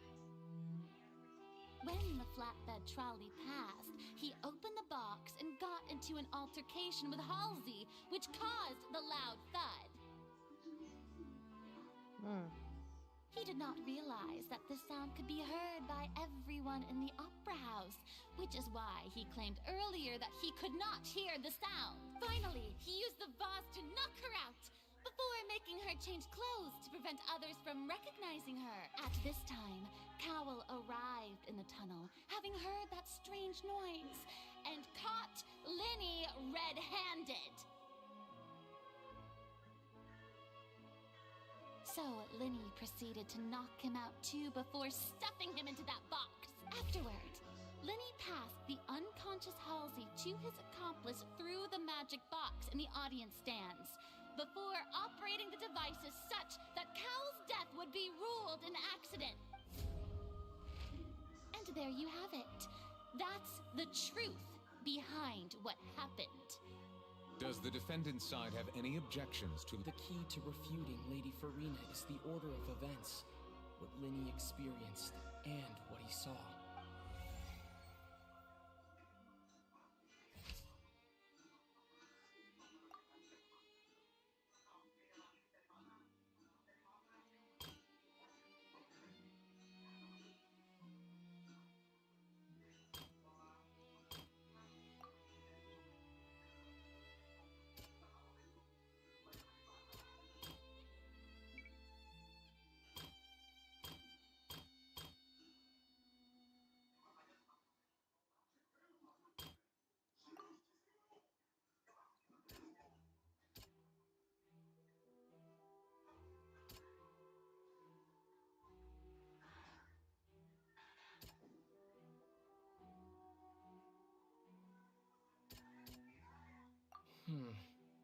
When the flatbed trolley passed, he opened the box and got into an altercation with Halsey, which caused the loud thud. He did not realize that the sound could be heard by everyone in the Opera House, which is why he claimed earlier that he could not hear the sound. Finally, he used the vase to knock her out, before making her change clothes to prevent others from recognizing her. At this time, Cowell arrived in the tunnel, having heard that strange noise, and caught Linney red-handed. So Linney proceeded to knock him out too before stuffing him into that box. Afterward, Lenny passed the unconscious Halsey to his accomplice through the magic box in the audience stands before operating the devices such that Cowl's death would be ruled an accident. And there you have it. That's the truth behind what happened. Does the defendant's side have any objections to... The key to refuting Lady Farina is the order of events, what Lenny experienced, and what he saw.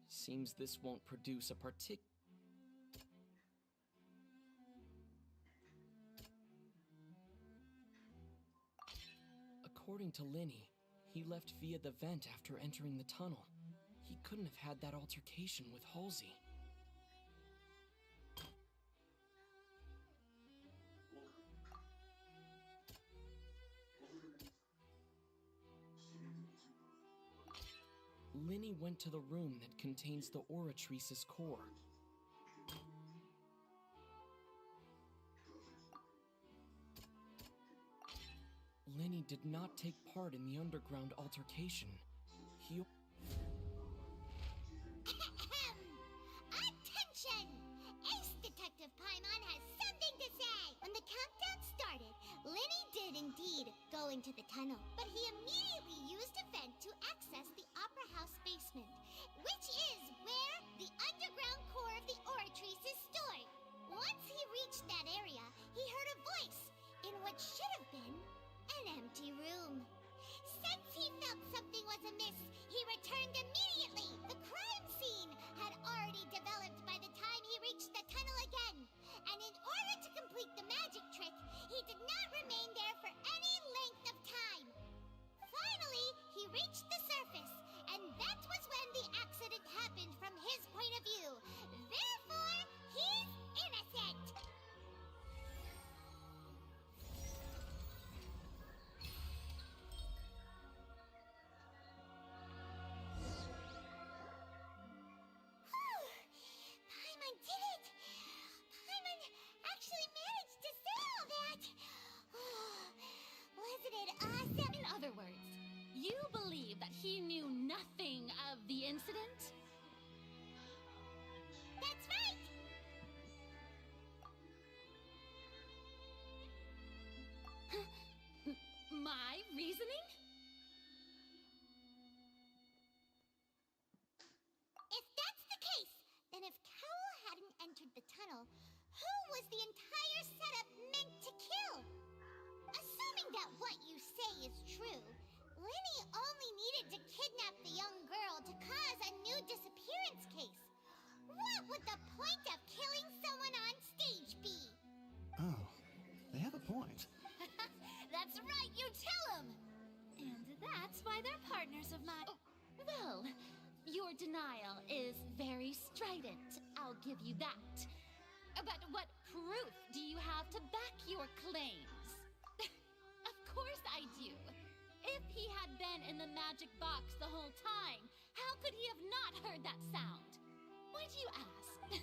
Seems this won't produce a According to Lenny, he left via the vent after entering the tunnel. He couldn't have had that altercation with Halsey. Lenny went to the room that contains the Oratrice's core. Lenny did not take part in the underground altercation. He... Attention! Ace Detective Paimon has something to say! When the countdown started, Lenny did indeed go into the tunnel, but he immediately used a vent to access the Opera House basement, which is where the underground core of the Oratrice is stored. Once he reached that area, he heard a voice in what should have been an empty room. Since he felt something was amiss, he returned immediately. The crime scene had already developed by the time he reached the tunnel again, and in order to complete the magic trick, he did not remain there for any length of time. Finally, he reached the surface, and that was when the accident happened from his point of view. Therefore, he's innocent. Paimon did it! Paimon actually managed to say all that! Wasn't it awesome? In other words, you believe that he knew nothing of the incident? That's right! My reasoning? If that's the case, then if Cowell hadn't entered the tunnel, who was the entire setup meant to kill? Assuming that what you say is true, Lenny only needed to kidnap the young girl to cause a new disappearance case. What would the point of killing someone on stage be? Oh, they have a point. That's right, you tell him! And that's why they're partners of mine. Oh, well, your denial is very strident, I'll give you that. But what proof do you have to back your claims? Of course I do. If he had been in the magic box the whole time, how could he have not heard that sound? Why do you ask?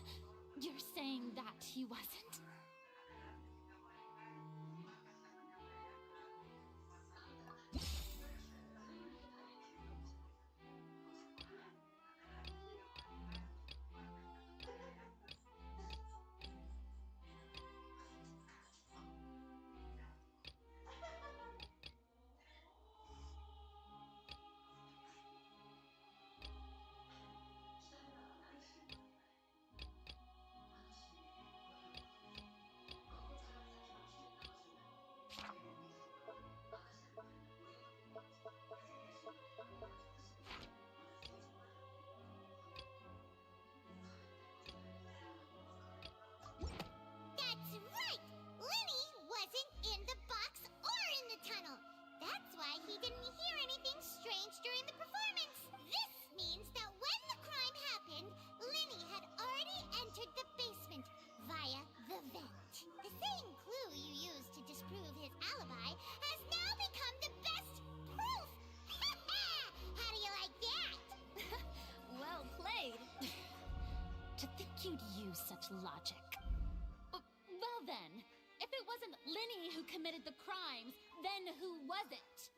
You're saying that he wasn't? logic. Well then, if it wasn't Linny who committed the crimes, then who was it?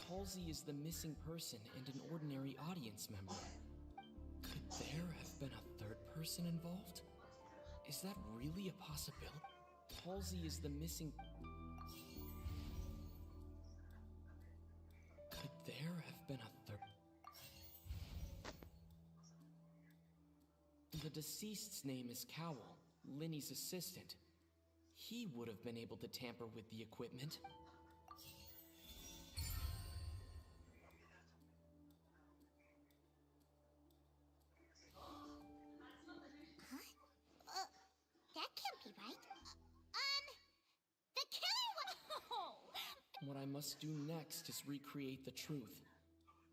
Halsey is the missing person and an ordinary audience member. Could there have been a third person involved? Is that really a possibility? Halsey is the missing... Could there have been a third... The deceased's name is Cowell, Linny's assistant. He would have been able to tamper with the equipment. That can't be right. The killer was... What I must do next is recreate the truth.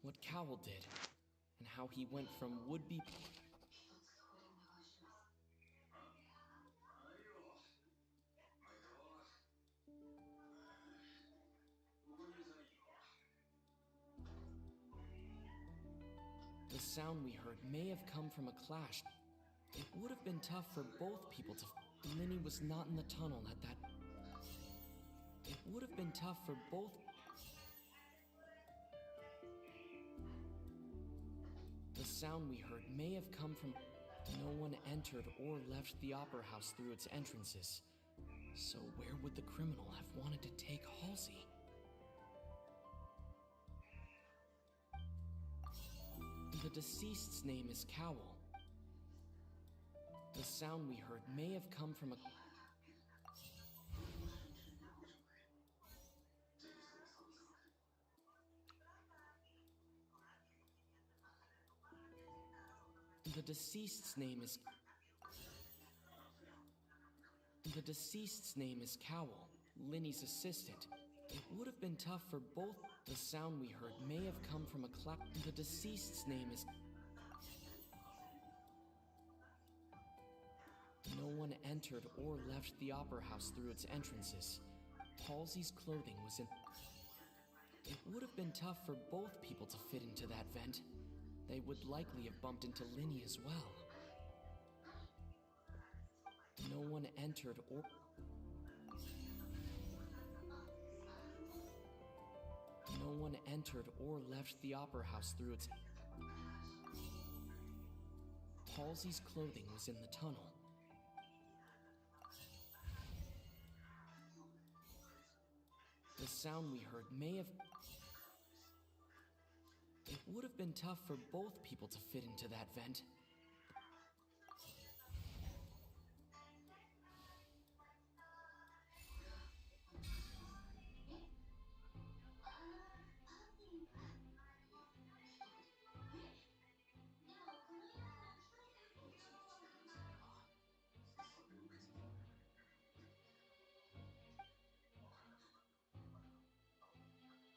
What Cowell did, and how he went from would-be... The sound we heard may have come from a clash. It would have been tough for both people to... Linny was not in the tunnel at that... It would have been tough for both... The sound we heard may have come from... No one entered or left the Opera House through its entrances. So where would the criminal have wanted to take Halsey? The deceased's name is Cowell. The sound we heard may have come from a... The deceased's name is... The deceased's name is Cowell, Linny's assistant. It would have been tough for both... The sound we heard may have come from a clap... The deceased's name is... No one entered or left the Opera House through its entrances. Halsey's clothing was in... It would have been tough for both people to fit into that vent. They would likely have bumped into Linny as well. No one entered or... No one entered or left the Opera House through its... Halsey's clothing was in the tunnel. The sound we heard may have... It would have been tough for both people to fit into that vent.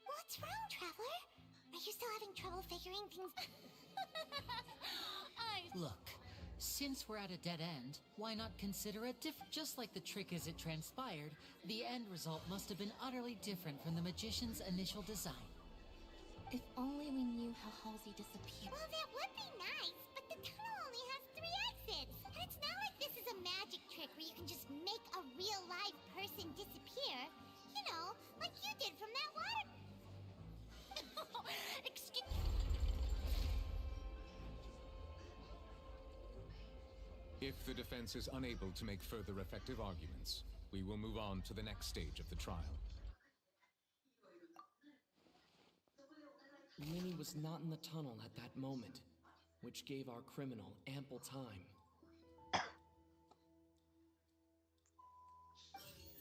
What's wrong, Traveler? Are you still having trouble figuring things? Look, since we're at a dead end, why not consider a just like the trick as it transpired, the end result must have been utterly different from the magician's initial design. If only we knew how Halsey disappeared. Well, that would be nice, but the tunnel only has 3 exits. And it's not like this is a magic trick where you can just make a real live person disappear. You know, like you did from that water... Excuse... If the defense is unable to make further effective arguments, we will move on to the next stage of the trial. Linny was not in the tunnel at that moment, which gave our criminal ample time.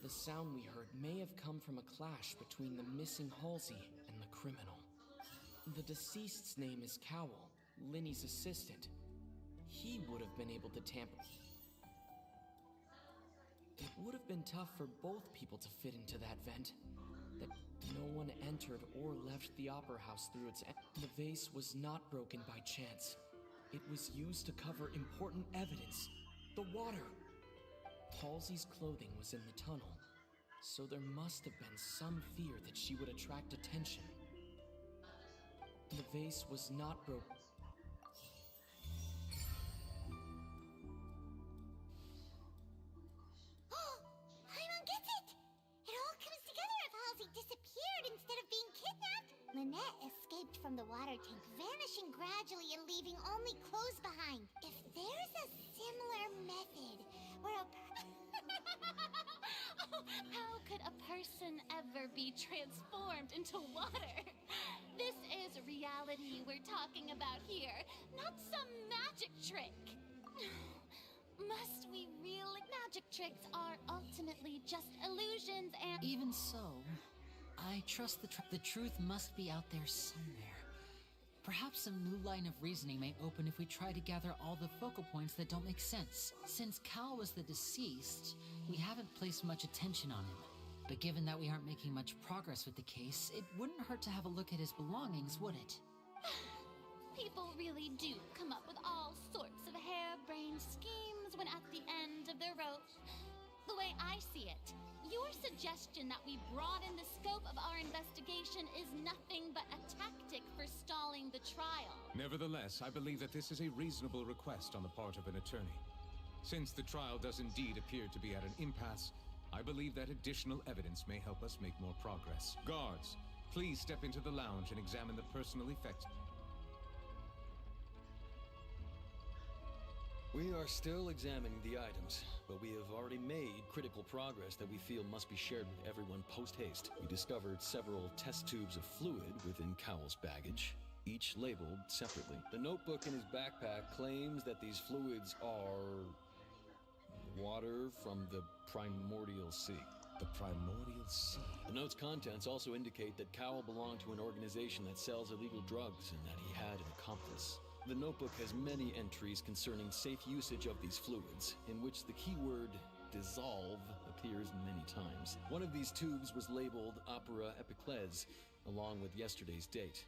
The sound we heard may have come from a clash between the missing Halsey and the criminal. The deceased's name is Cowell, Linny's assistant. He would have been able to tamper. It would have been tough for both people to fit into that vent. That no one entered or left the opera house through its The vase was not broken by chance. It was used to cover important evidence. The water. Halsey's clothing was in the tunnel, so there must have been some fear that she would attract attention. The vase was not broken. Paimon gets it! It all comes together if Halsey disappeared instead of being kidnapped. Lynette escaped from the water tank, vanishing gradually and leaving only clothes behind. If there's a similar method where a How could a person ever be transformed into water? This is reality we're talking about here, not some magic trick. Must we really? Magic tricks are ultimately just illusions and... Even so, I trust the truth must be out there somewhere. Perhaps some new line of reasoning may open if we try to gather all the focal points that don't make sense. Since Cal was the deceased, we haven't placed much attention on him. But given that we aren't making much progress with the case, it wouldn't hurt to have a look at his belongings, would it? People really do come up with all sorts of harebrained schemes when at the end of the rope. The way I see it, your suggestion that we broaden the scope of our investigation is nothing but a tactic for stalling the trial. Nevertheless, I believe that this is a reasonable request on the part of an attorney. Since the trial does indeed appear to be at an impasse, I believe that additional evidence may help us make more progress. Guards, please step into the lounge and examine the personal effects. We are still examining the items, but we have already made critical progress that we feel must be shared with everyone post-haste. We discovered several test tubes of fluid within Cowell's baggage, each labeled separately. The notebook in his backpack claims that these fluids are... water from the primordial sea. The primordial sea? The note's contents also indicate that Cowell belonged to an organization that sells illegal drugs and that he had an accomplice. The notebook has many entries concerning safe usage of these fluids, in which the keyword dissolve appears many times. One of these tubes was labeled Opera Epiclese, along with yesterday's date.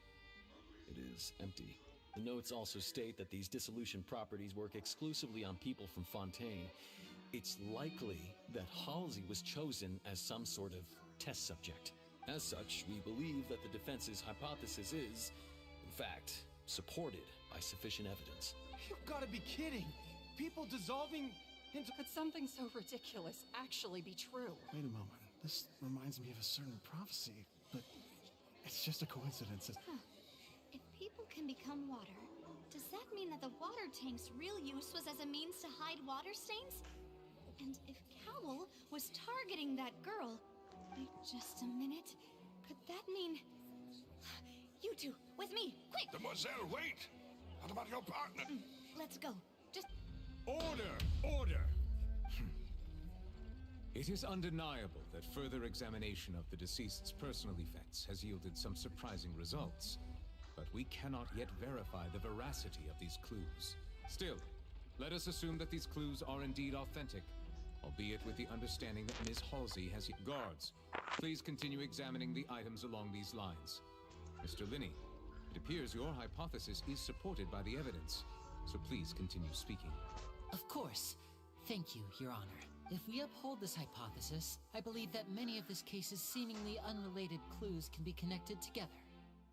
It is empty. The notes also state that these dissolution properties work exclusively on people from Fontaine. It's likely that Halsey was chosen as some sort of test subject. As such, we believe that the defense's hypothesis is, in fact, supported by sufficient evidence. You've got to be kidding! People dissolving into... Could something so ridiculous actually be true? Wait a moment. This reminds me of a certain prophecy, but it's just a coincidence. If people can become water, does that mean that the water tank's real use was as a means to hide water stains? And if Cowell was targeting that girl... Wait just a minute. Could that mean... You two, with me, quick! Demoiselle, wait! What about your partner? Let's go. Just... Order! Order! It is undeniable that further examination of the deceased's personal effects has yielded some surprising results. But we cannot yet verify the veracity of these clues. Still, let us assume that these clues are indeed authentic, albeit with the understanding that Ms. Halsey has... Guards, please continue examining the items along these lines. Mr. Linney, it appears your hypothesis is supported by the evidence, so please continue speaking. Of course. Thank you, Your Honor. If we uphold this hypothesis, I believe that many of this case's seemingly unrelated clues can be connected together.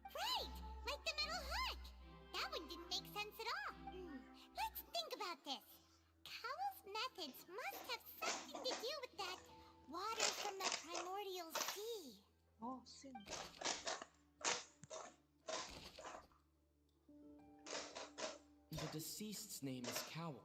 Right! Like the metal hook! That one didn't make sense at all. Let's think about this. Cowell's methods must have something to do with that water from the primordial sea. Oh, sí. The deceased's name is Cowell.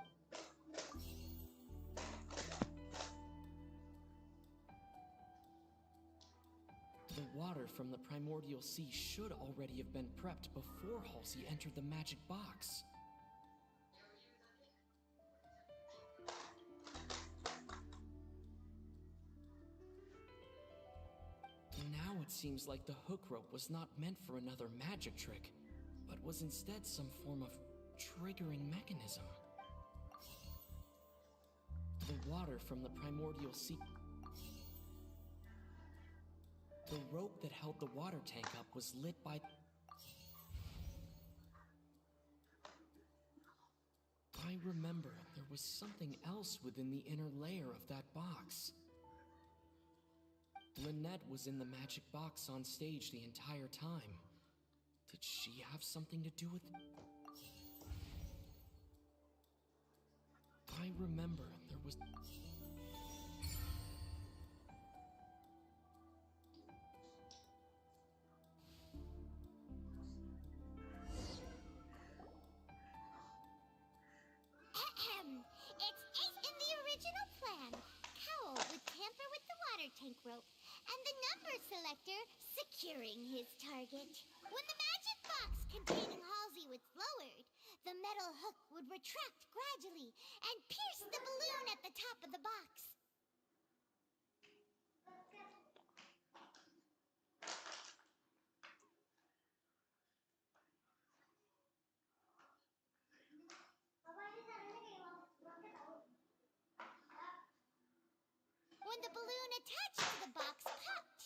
The water from the primordial sea should already have been prepped before Halsey entered the magic box. Now it seems like the hook rope was not meant for another magic trick, but was instead some form of triggering mechanism. The water from the primordial sea. The rope that held the water tank up was lit by... I remember there was something else within the inner layer of that box. Lynette was in the magic box on stage the entire time. Did she have something to do with it? I remember there was... It's in the original plan. Cowl would tamper with the water tank rope, and the number selector securing his target. When the magic box containing Halsey was lowered, the metal hook would retract gradually and pierce the balloon at the top of the box. When the balloon attached to the box popped,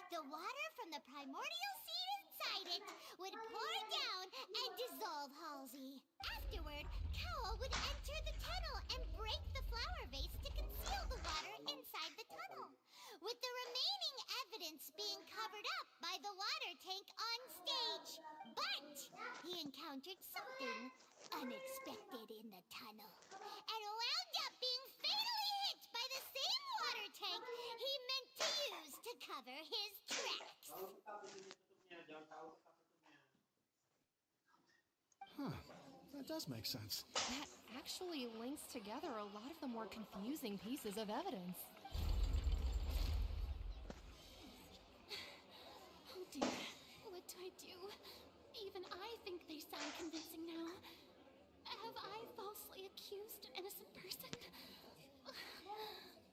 the water from the primordial seed inside it would pour down and dissolve Halsey. Afterward, Cowl would enter the tunnel and break the flower vase to conceal the water inside the tunnel, with the remaining evidence being covered up by the water tank on stage. But he encountered something unexpected in the tunnel and wound up being fatally hit by the same water tank he meant to use to cover his tracks. Huh. That does make sense. That actually links together a lot of the more confusing pieces of evidence. Oh dear, what do I do? Even I think they sound convincing now. Have I falsely accused an innocent person?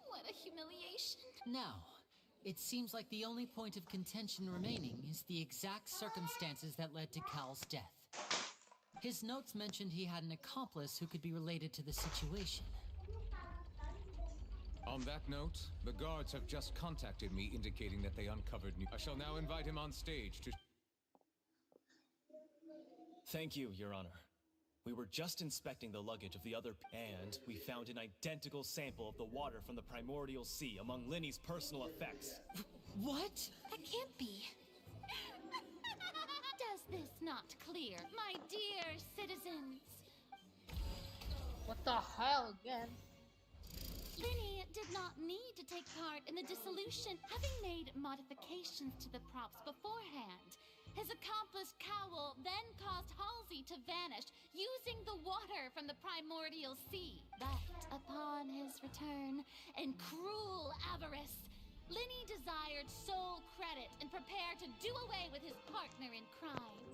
What a humiliation. Now, it seems like the only point of contention remaining is the exact circumstances that led to Cal's death. His notes mentioned he had an accomplice who could be related to the situation. On that note, the guards have just contacted me indicating that they uncovered new... I shall now invite him on stage to... Thank you, Your Honor. We were just inspecting the luggage of the other... And we found an identical sample of the water from the primordial sea among Linny's personal effects. What? That can't be. Does this not clear, my dear citizens? What the hell again? Linny did not need to take part in the dissolution, having made modifications to the props beforehand. His accomplice Cowl then caused Halsey to vanish using the water from the primordial sea. But upon his return, in cruel avarice, Linny desired sole credit and prepared to do away with his partner in crime.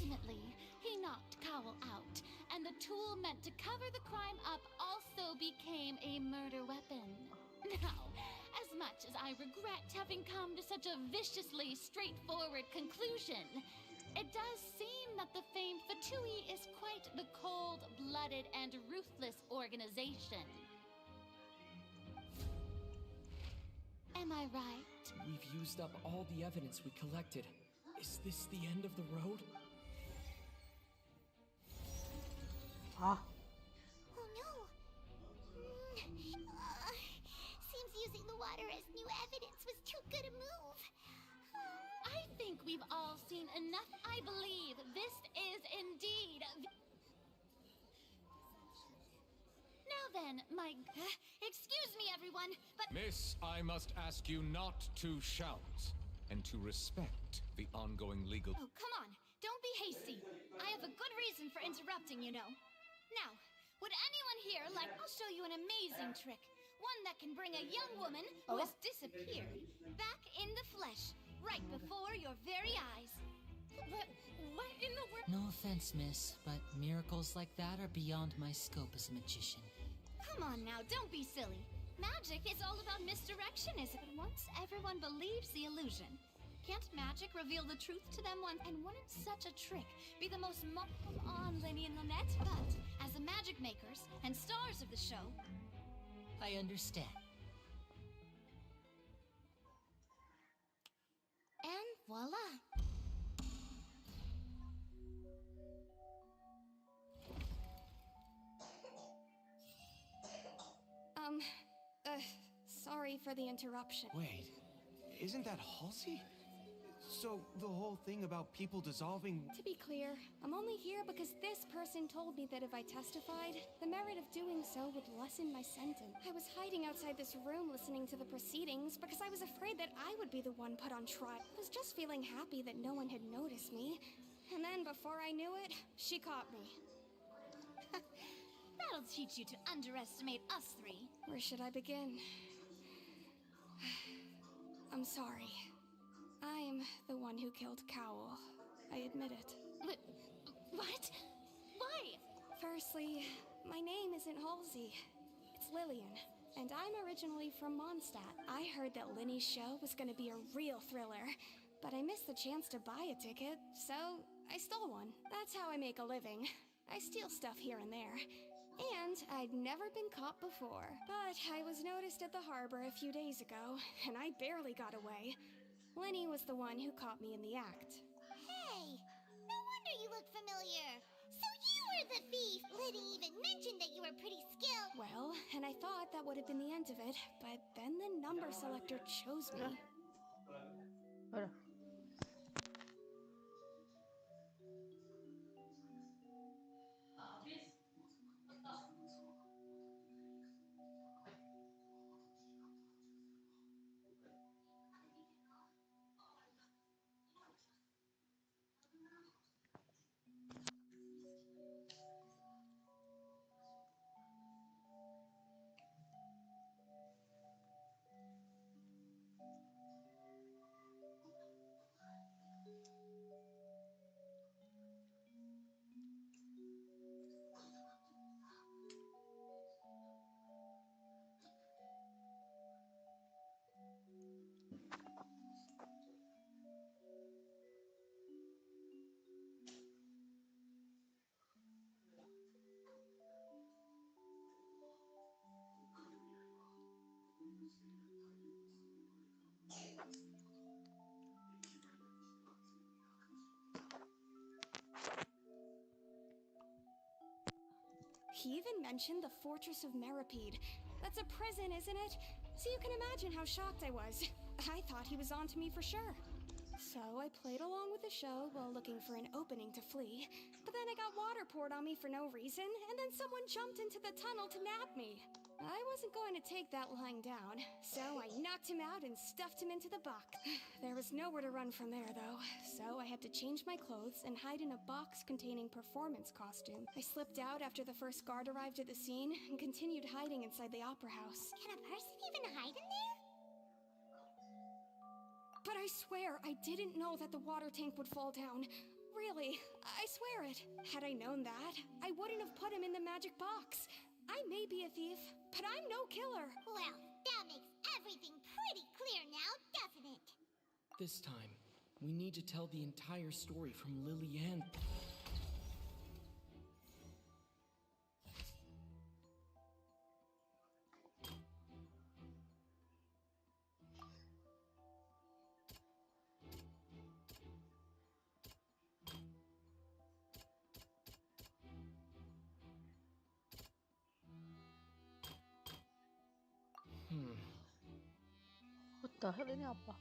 Unfortunately, he knocked Cowell out, and the tool meant to cover the crime up also became a murder weapon. Now, as much as I regret having come to such a viciously straightforward conclusion, it does seem that the famed Fatui is quite the cold-blooded and ruthless organization. Am I right? We've used up all the evidence we collected. Is this the end of the road? Oh no! Seems using the water as new evidence was too good a move. I think we've all seen enough. I believe this is indeed... Now then, my... excuse me, everyone, but... Miss, I must ask you not to shout and to respect the ongoing legal... Oh, come on. Don't be hasty. I have a good reason for interrupting, you know. Now, would anyone here like... I'll show you an amazing trick. One that can bring a young woman who has disappeared back in the flesh, right before your very eyes. What in the world? No offense, miss, but miracles like that are beyond my scope as a magician. Come on now, don't be silly. Magic is all about misdirection, isn't it? Once everyone believes the illusion, can't magic reveal the truth to them once? And wouldn't such a trick be the most come on, Lenny and Lynette? But as the magic makers and stars of the show, I understand. and voila. Sorry for the interruption. Wait, isn't that Halsey? So, the whole thing about people dissolving... To be clear, I'm only here because this person told me that if I testified, the merit of doing so would lessen my sentence. I was hiding outside this room listening to the proceedings because I was afraid that I would be the one put on trial. I was just feeling happy that no one had noticed me. And then, before I knew it, she caught me. That'll teach you to underestimate us three. Where should I begin? I'm sorry. I'm the one who killed Cowell. I admit it. What? Why? Firstly, my name isn't Halsey. It's Lillian, and I'm originally from Mondstadt. I heard that Linny's show was gonna be a real thriller, but I missed the chance to buy a ticket, so I stole one. That's how I make a living. I steal stuff here and there. And I'd never been caught before. But I was noticed at the harbor a few days ago, and I barely got away. Lenny was the one who caught me in the act. Hey, no wonder you look familiar. So you were the thief. Liddy even mentioned that you were pretty skilled. Well, and I thought that would have been the end of it, but then the number selector chose me. He even mentioned the Fortress of Meripede. That's a prison, isn't it? So you can imagine how shocked I was. I thought he was onto me for sure. So I played along with the show while looking for an opening to flee. But then I got water poured on me for no reason, and then someone jumped into the tunnel to nab me. I wasn't going to take that lying down, so I knocked him out and stuffed him into the box. There was nowhere to run from there, though, so I had to change my clothes and hide in a box containing performance costume. I slipped out after the first guard arrived at the scene and continued hiding inside the opera house. Can a person even hide in there? But I swear, I didn't know that the water tank would fall down. Really, I swear it. Had I known that, I wouldn't have put him in the magic box. I may be a thief, but I'm no killer. Well, that makes everything pretty clear now, doesn't it? This time, we need to tell the entire story from Lillian. What the hell ini apa?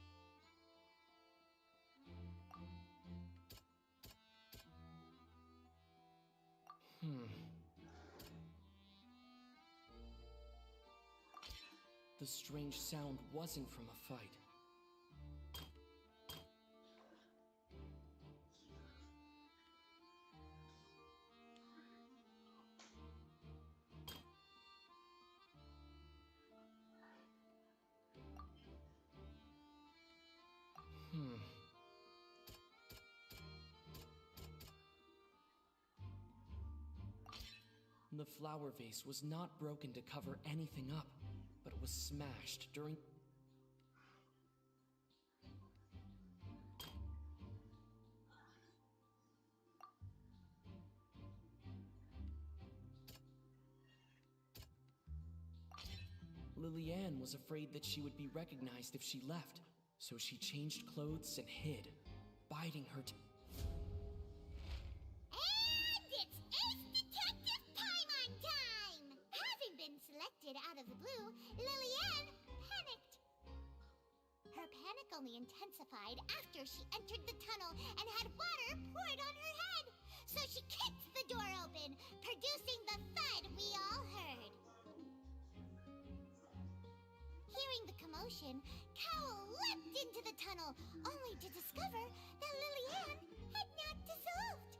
The strange sound wasn't from a fight. The flower vase was not broken to cover anything up, but it was smashed during... Lillian was afraid that she would be recognized if she left, so she changed clothes and hid, biding her to... And it's Ace Detective Paimon time! Having been selected out of the blue, Lillian panicked. Her panic only intensified after she entered the tunnel and had water poured on her head. So she kicked the door open, producing the thud we all heard. Hearing the commotion, Cowl leapt into the tunnel, only to discover that Lillian had not dissolved.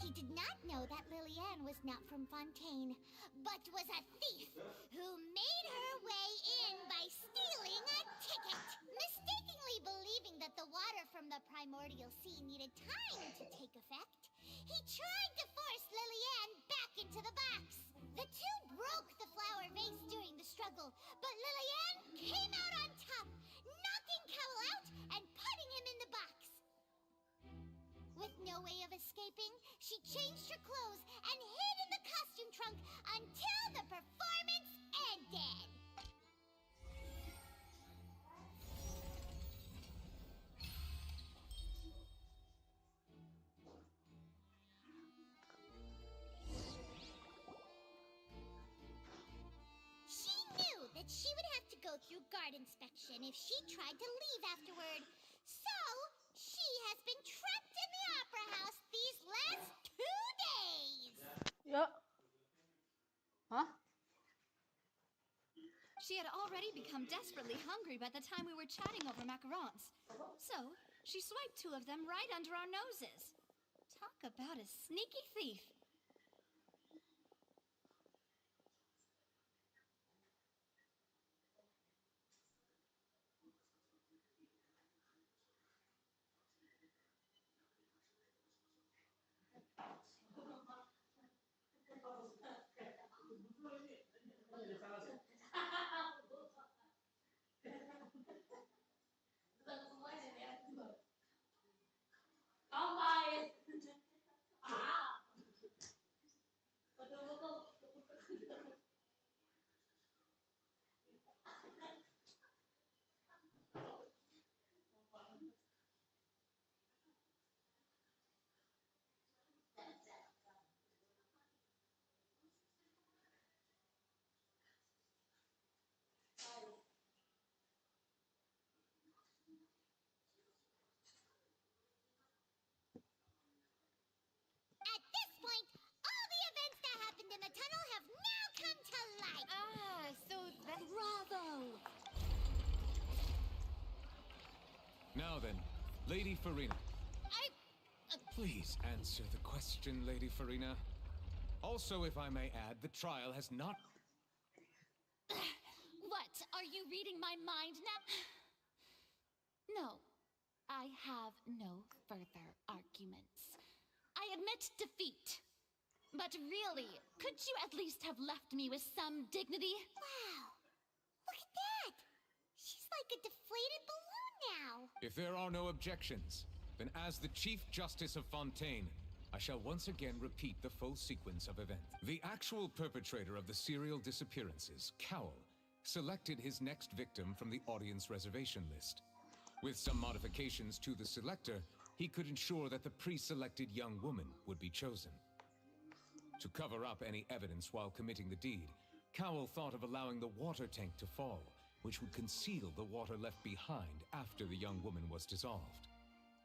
He did not know that Lillian was not from Fontaine, but was a thief who made her way in by stealing a ticket. Mistakenly believing that the water from the primordial sea needed time to take effect, he tried to force Lillian back into the box. The two broke the flower vase during the struggle, but Lillian came out on top, knocking Cowl out and putting him in the box. With no way of escaping, she changed her clothes and hid in the costume trunk until the performance ended. She knew that she would have to go through guard inspection if she tried to leave afterward. So, she has been trapped in the opera house these last 2 days. Ya. Hah? She had already become desperately hungry by the time we were chatting over macarons. So, she swiped 2 of them right under our noses. Talk about a sneaky thief. At this point, all the events that happened in the tunnel have now come to light. So that... Bravo! Now then, Lady Farina. Please answer the question, Lady Farina. Also, if I may add, the trial has not... What? Are you reading my mind now? No. I have no further arguments. I admit defeat. But really, could you at least have left me with some dignity? Wow! Look at that! She's like a deflated balloon now! If there are no objections, then as the Chief Justice of Fontaine, I shall once again repeat the full sequence of events. The actual perpetrator of the serial disappearances, Cowell, selected his next victim from the audience reservation list. With some modifications to the selector, he could ensure that the pre-selected young woman would be chosen. To cover up any evidence while committing the deed, Cowell thought of allowing the water tank to fall, which would conceal the water left behind after the young woman was dissolved.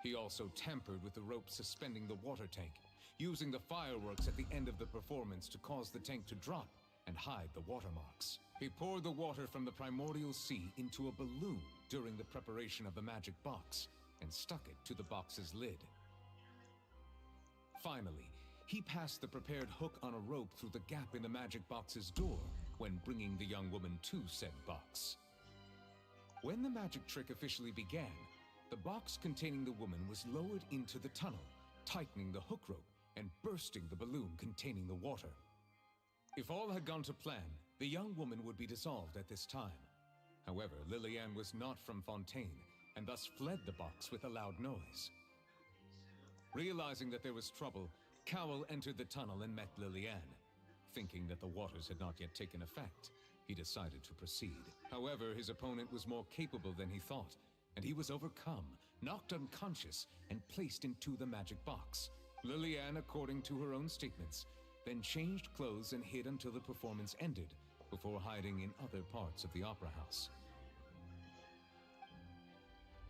He also tampered with the rope suspending the water tank, using the fireworks at the end of the performance to cause the tank to drop and hide the watermarks. He poured the water from the primordial sea into a balloon during the preparation of the magic box and stuck it to the box's lid. Finally, he passed the prepared hook on a rope through the gap in the magic box's door when bringing the young woman to said box. When the magic trick officially began, the box containing the woman was lowered into the tunnel, tightening the hook rope and bursting the balloon containing the water. If all had gone to plan, the young woman would be dissolved at this time. However, Lillian was not from Fontaine, and thus fled the box with a loud noise. Realizing that there was trouble, Cowell entered the tunnel and met Lillian. Thinking that the waters had not yet taken effect, he decided to proceed. However, his opponent was more capable than he thought, and he was overcome, knocked unconscious, and placed into the magic box. Lillian, according to her own statements, then changed clothes and hid until the performance ended, before hiding in other parts of the opera house.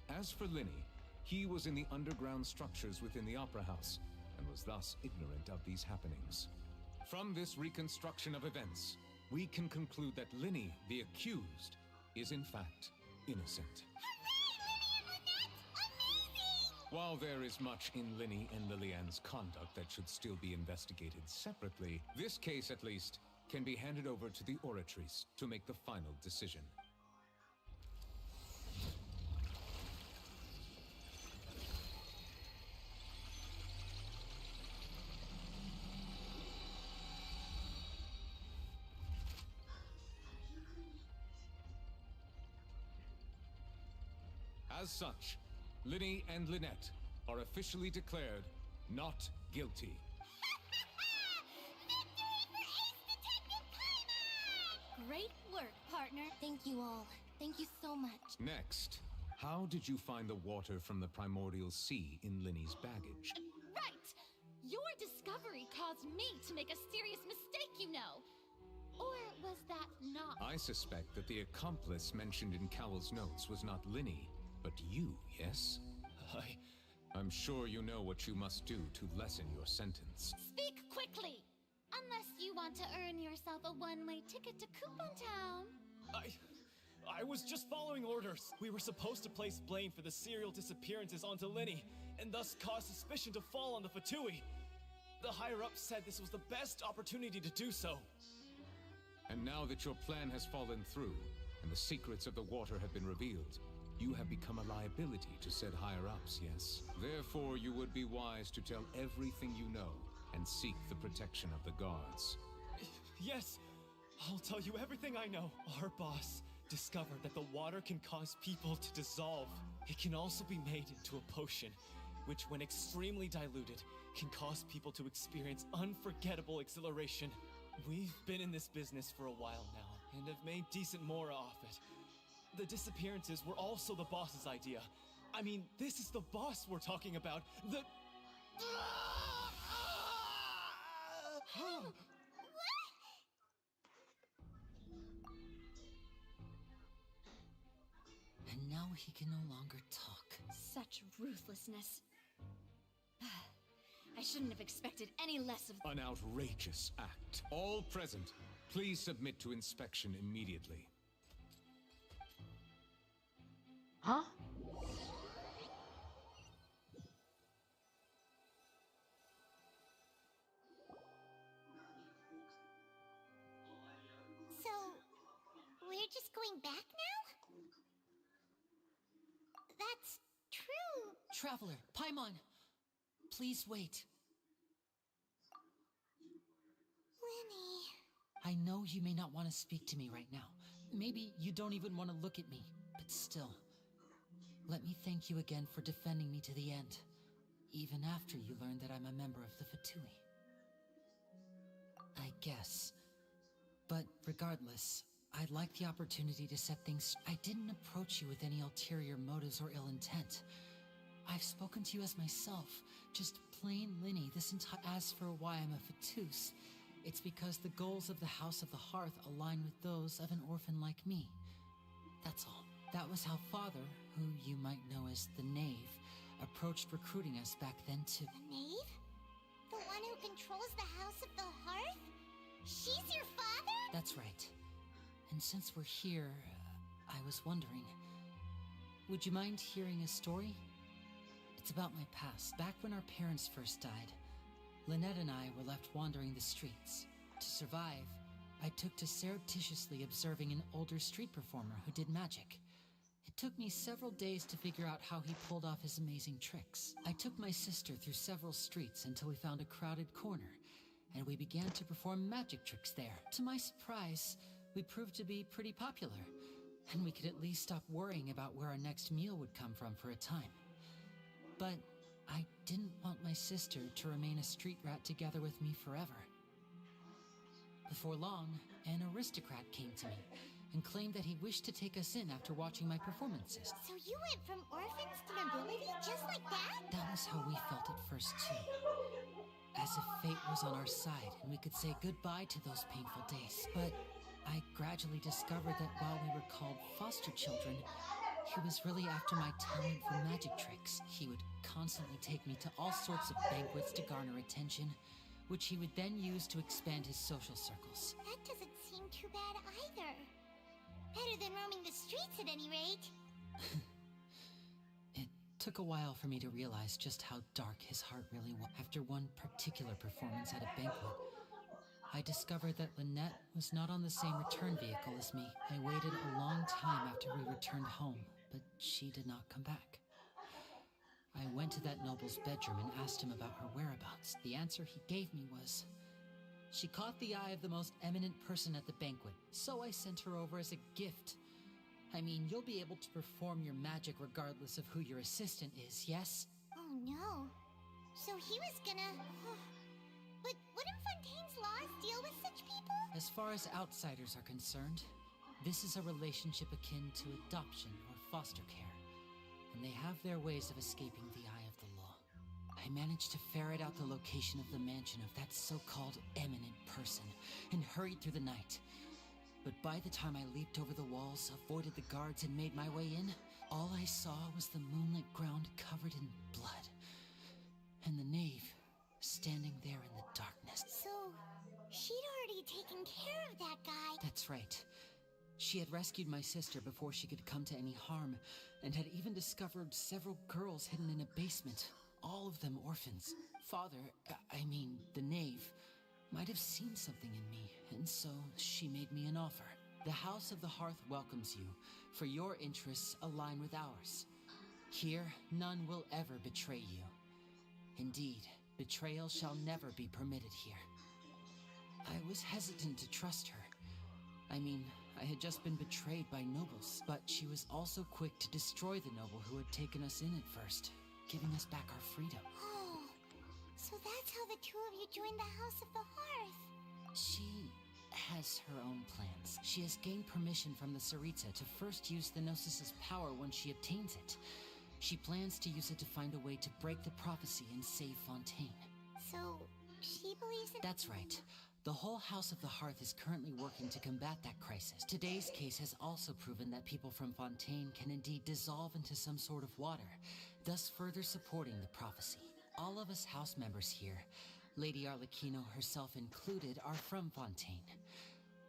As for Linny, he was in the underground structures within the opera house, and was thus ignorant of these happenings. From this reconstruction of events, we can conclude that Linny, the accused, is in fact innocent. While there is much in Linny and Lillian's conduct that should still be investigated separately, this case, at least, can be handed over to the Oratrice to make the final decision. As such, Linny and Lynette are officially declared not guilty. Great work, partner. Thank you all. Thank you so much. Next, how did you find the water from the primordial sea in Linny's baggage? Right! Your discovery caused me to make a serious mistake, you know. Or was that not? I suspect that the accomplice mentioned in Cowell's notes was not Linny, but you, yes? I'm sure you know what you must do to lessen your sentence. Speak quickly! Unless you want to earn yourself a one-way ticket to Coupon Town. I was just following orders. We were supposed to place blame for the serial disappearances onto Linny, and thus cause suspicion to fall on the Fatui. The higher-ups said this was the best opportunity to do so. And now that your plan has fallen through, and the secrets of the water have been revealed, you have become a liability to said higher-ups, yes? Therefore, you would be wise to tell everything you know, and seek the protection of the guards. Yes, I'll tell you everything I know. Our boss discovered that the water can cause people to dissolve. It can also be made into a potion, which when extremely diluted, can cause people to experience unforgettable exhilaration. We've been in this business for a while now, and have made decent mora off it. The disappearances were also the boss's idea. I mean, this is the boss we're talking about. And now he can no longer talk. Such ruthlessness. I shouldn't have expected any less of... An outrageous act. All present, please submit to inspection immediately. Huh? So, we're just going back now? That's true, Traveler, Paimon! Please wait. Lenny. I know you may not want to speak to me right now. Maybe you don't even want to look at me, but still. Let me thank you again for defending me to the end, even after you learned that I'm a member of the Fatui. I guess. But regardless, I'd like the opportunity to set things. I didn't approach you with any ulterior motives or ill intent. I've spoken to you as myself, just plain Linny this entire. As for why I'm a Fatus, it's because the goals of the House of the Hearth align with those of an orphan like me. That's all. That was how Father, who you might know as the Knave, approached recruiting us back then too. The Knave? The one who controls the House of the Hearth? She's your father? That's right. And since we're here, I was wondering, would you mind hearing a story? It's about my past. Back when our parents first died, Lynette and I were left wandering the streets. To survive, I took to surreptitiously observing an older street performer who did magic. It took me several days to figure out how he pulled off his amazing tricks. I took my sister through several streets until we found a crowded corner, and we began to perform magic tricks there. To my surprise, we proved to be pretty popular, and we could at least stop worrying about where our next meal would come from for a time. But I didn't want my sister to remain a street rat together with me forever. Before long, an aristocrat came to me and claimed that he wished to take us in after watching my performances. So you went from orphans to nobility just like that? That was how we felt at first, too. As if fate was on our side and we could say goodbye to those painful days. But I gradually discovered that while we were called foster children, he was really after my talent for magic tricks. He would constantly take me to all sorts of banquets to garner attention, which he would then use to expand his social circles. That doesn't seem too bad either. Better than roaming the streets at any rate. It took a while for me to realize just how dark his heart really was. After one particular performance at a banquet, I discovered that Lynette was not on the same return vehicle as me. I waited a long time after we returned home, but she did not come back. I went to that noble's bedroom and asked him about her whereabouts. The answer he gave me was, she caught the eye of the most eminent person at the banquet, so I sent her over as a gift. I mean, you'll be able to perform your magic regardless of who your assistant is, yes? Oh no. So he was gonna... But wouldn't Fontaine's laws deal with such people? As far as outsiders are concerned, this is a relationship akin to adoption or foster care, and they have their ways of escaping the eye of the law. I managed to ferret out the location of the mansion of that so-called eminent person and hurried through the night. But by the time I leaped over the walls, avoided the guards, and made my way in, all I saw was the moonlit ground covered in blood, and the knave standing there in the darkness. So, she'd already taken care of that guy. That's right. She had rescued my sister before she could come to any harm, and had even discovered several girls hidden in a basement, all of them orphans. Father, the knave, might have seen something in me, and so she made me an offer. The House of the Hearth welcomes you, for your interests align with ours. Here, none will ever betray you. Indeed, betrayal shall never be permitted here. I was hesitant to trust her. I had just been betrayed by nobles, but she was also quick to destroy the noble who had taken us in at first, giving us back our freedom. Oh, so that's how the two of you joined the House of the Hearth. She has her own plans. She has gained permission from the Sarita to first use the Gnosis' power when she obtains it. She plans to use it to find a way to break the prophecy and save Fontaine. So, she believes in... That's right. The whole House of the Hearth is currently working to combat that crisis. Today's case has also proven that people from Fontaine can indeed dissolve into some sort of water, thus further supporting the prophecy. All of us house members here, Lady Arlecchino herself included, are from Fontaine.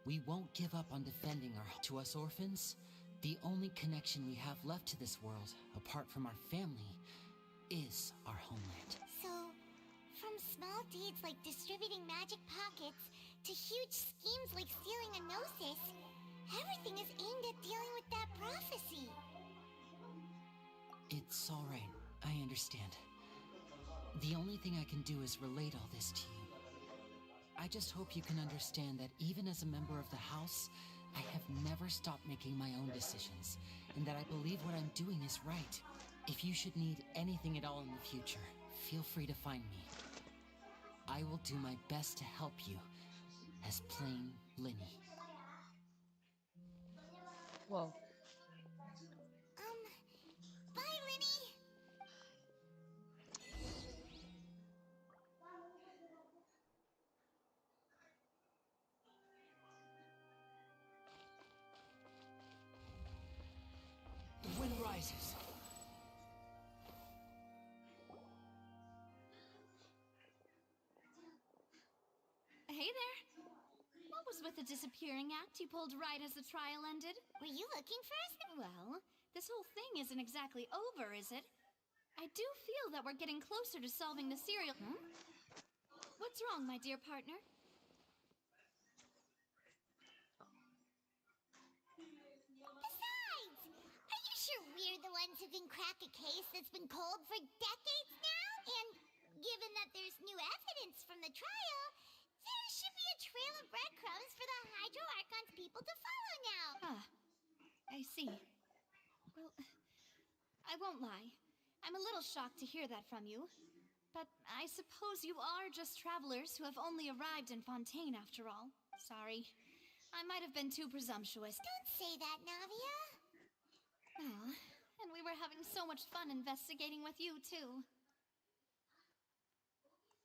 We won't give up on defending to us orphans. The only connection we have left to this world, apart from our family, is our homeland. So, from small deeds like distributing magic pockets to huge schemes like stealing a Gnosis, everything is aimed at dealing with that prophecy. It's all right. I understand. The only thing I can do is relate all this to you. I just hope you can understand that even as a member of the house, I have never stopped making my own decisions, and that I believe what I'm doing is right. If you should need anything at all in the future, feel free to find me. I will do my best to help you, as plain Linny. Wow. Bye, Linny! The wind rises. Hey there. What was with the disappearing act you pulled right as the trial ended? Were you looking for us? Well, this whole thing isn't exactly over, is it? I do feel that we're getting closer to solving the serial... What's wrong, my dear partner? Besides, are you sure we're the ones who can crack a case that's been cold for decades now? And given that there's new evidence from the trial, there should be a trail of breadcrumbs for the Hydro Archon's people to follow now. Ah, I see. Well, I won't lie. I'm a little shocked to hear that from you. But I suppose you are just travelers who have only arrived in Fontaine after all. Sorry. I might have been too presumptuous. Don't say that, Navia. Oh, and we were having so much fun investigating with you, too.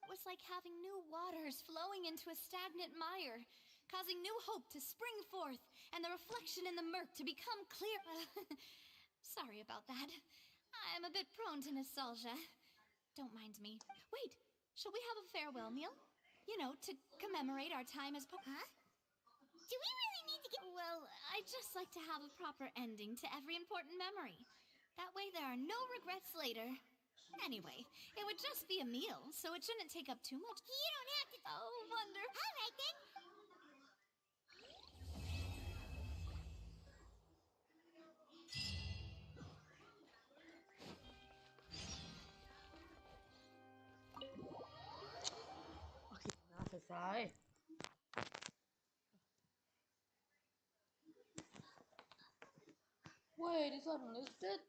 It was like having new waters flowing into a stagnant mire, causing new hope to spring forth, and the reflection in the murk to become clear. Sorry about that. I'm a bit prone to nostalgia. Don't mind me. Wait, shall we have a farewell meal? You know, to commemorate our time as Huh? Do we really need to get... Well, I'd just like to have a proper ending to every important memory. That way there are no regrets later. Anyway, it would just be a meal, so it shouldn't take up too much. You don't have to... Oh, wonder. All right, then. Selesai. Wait, is that listed?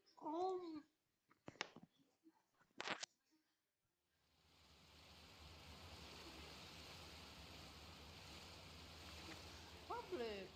Public.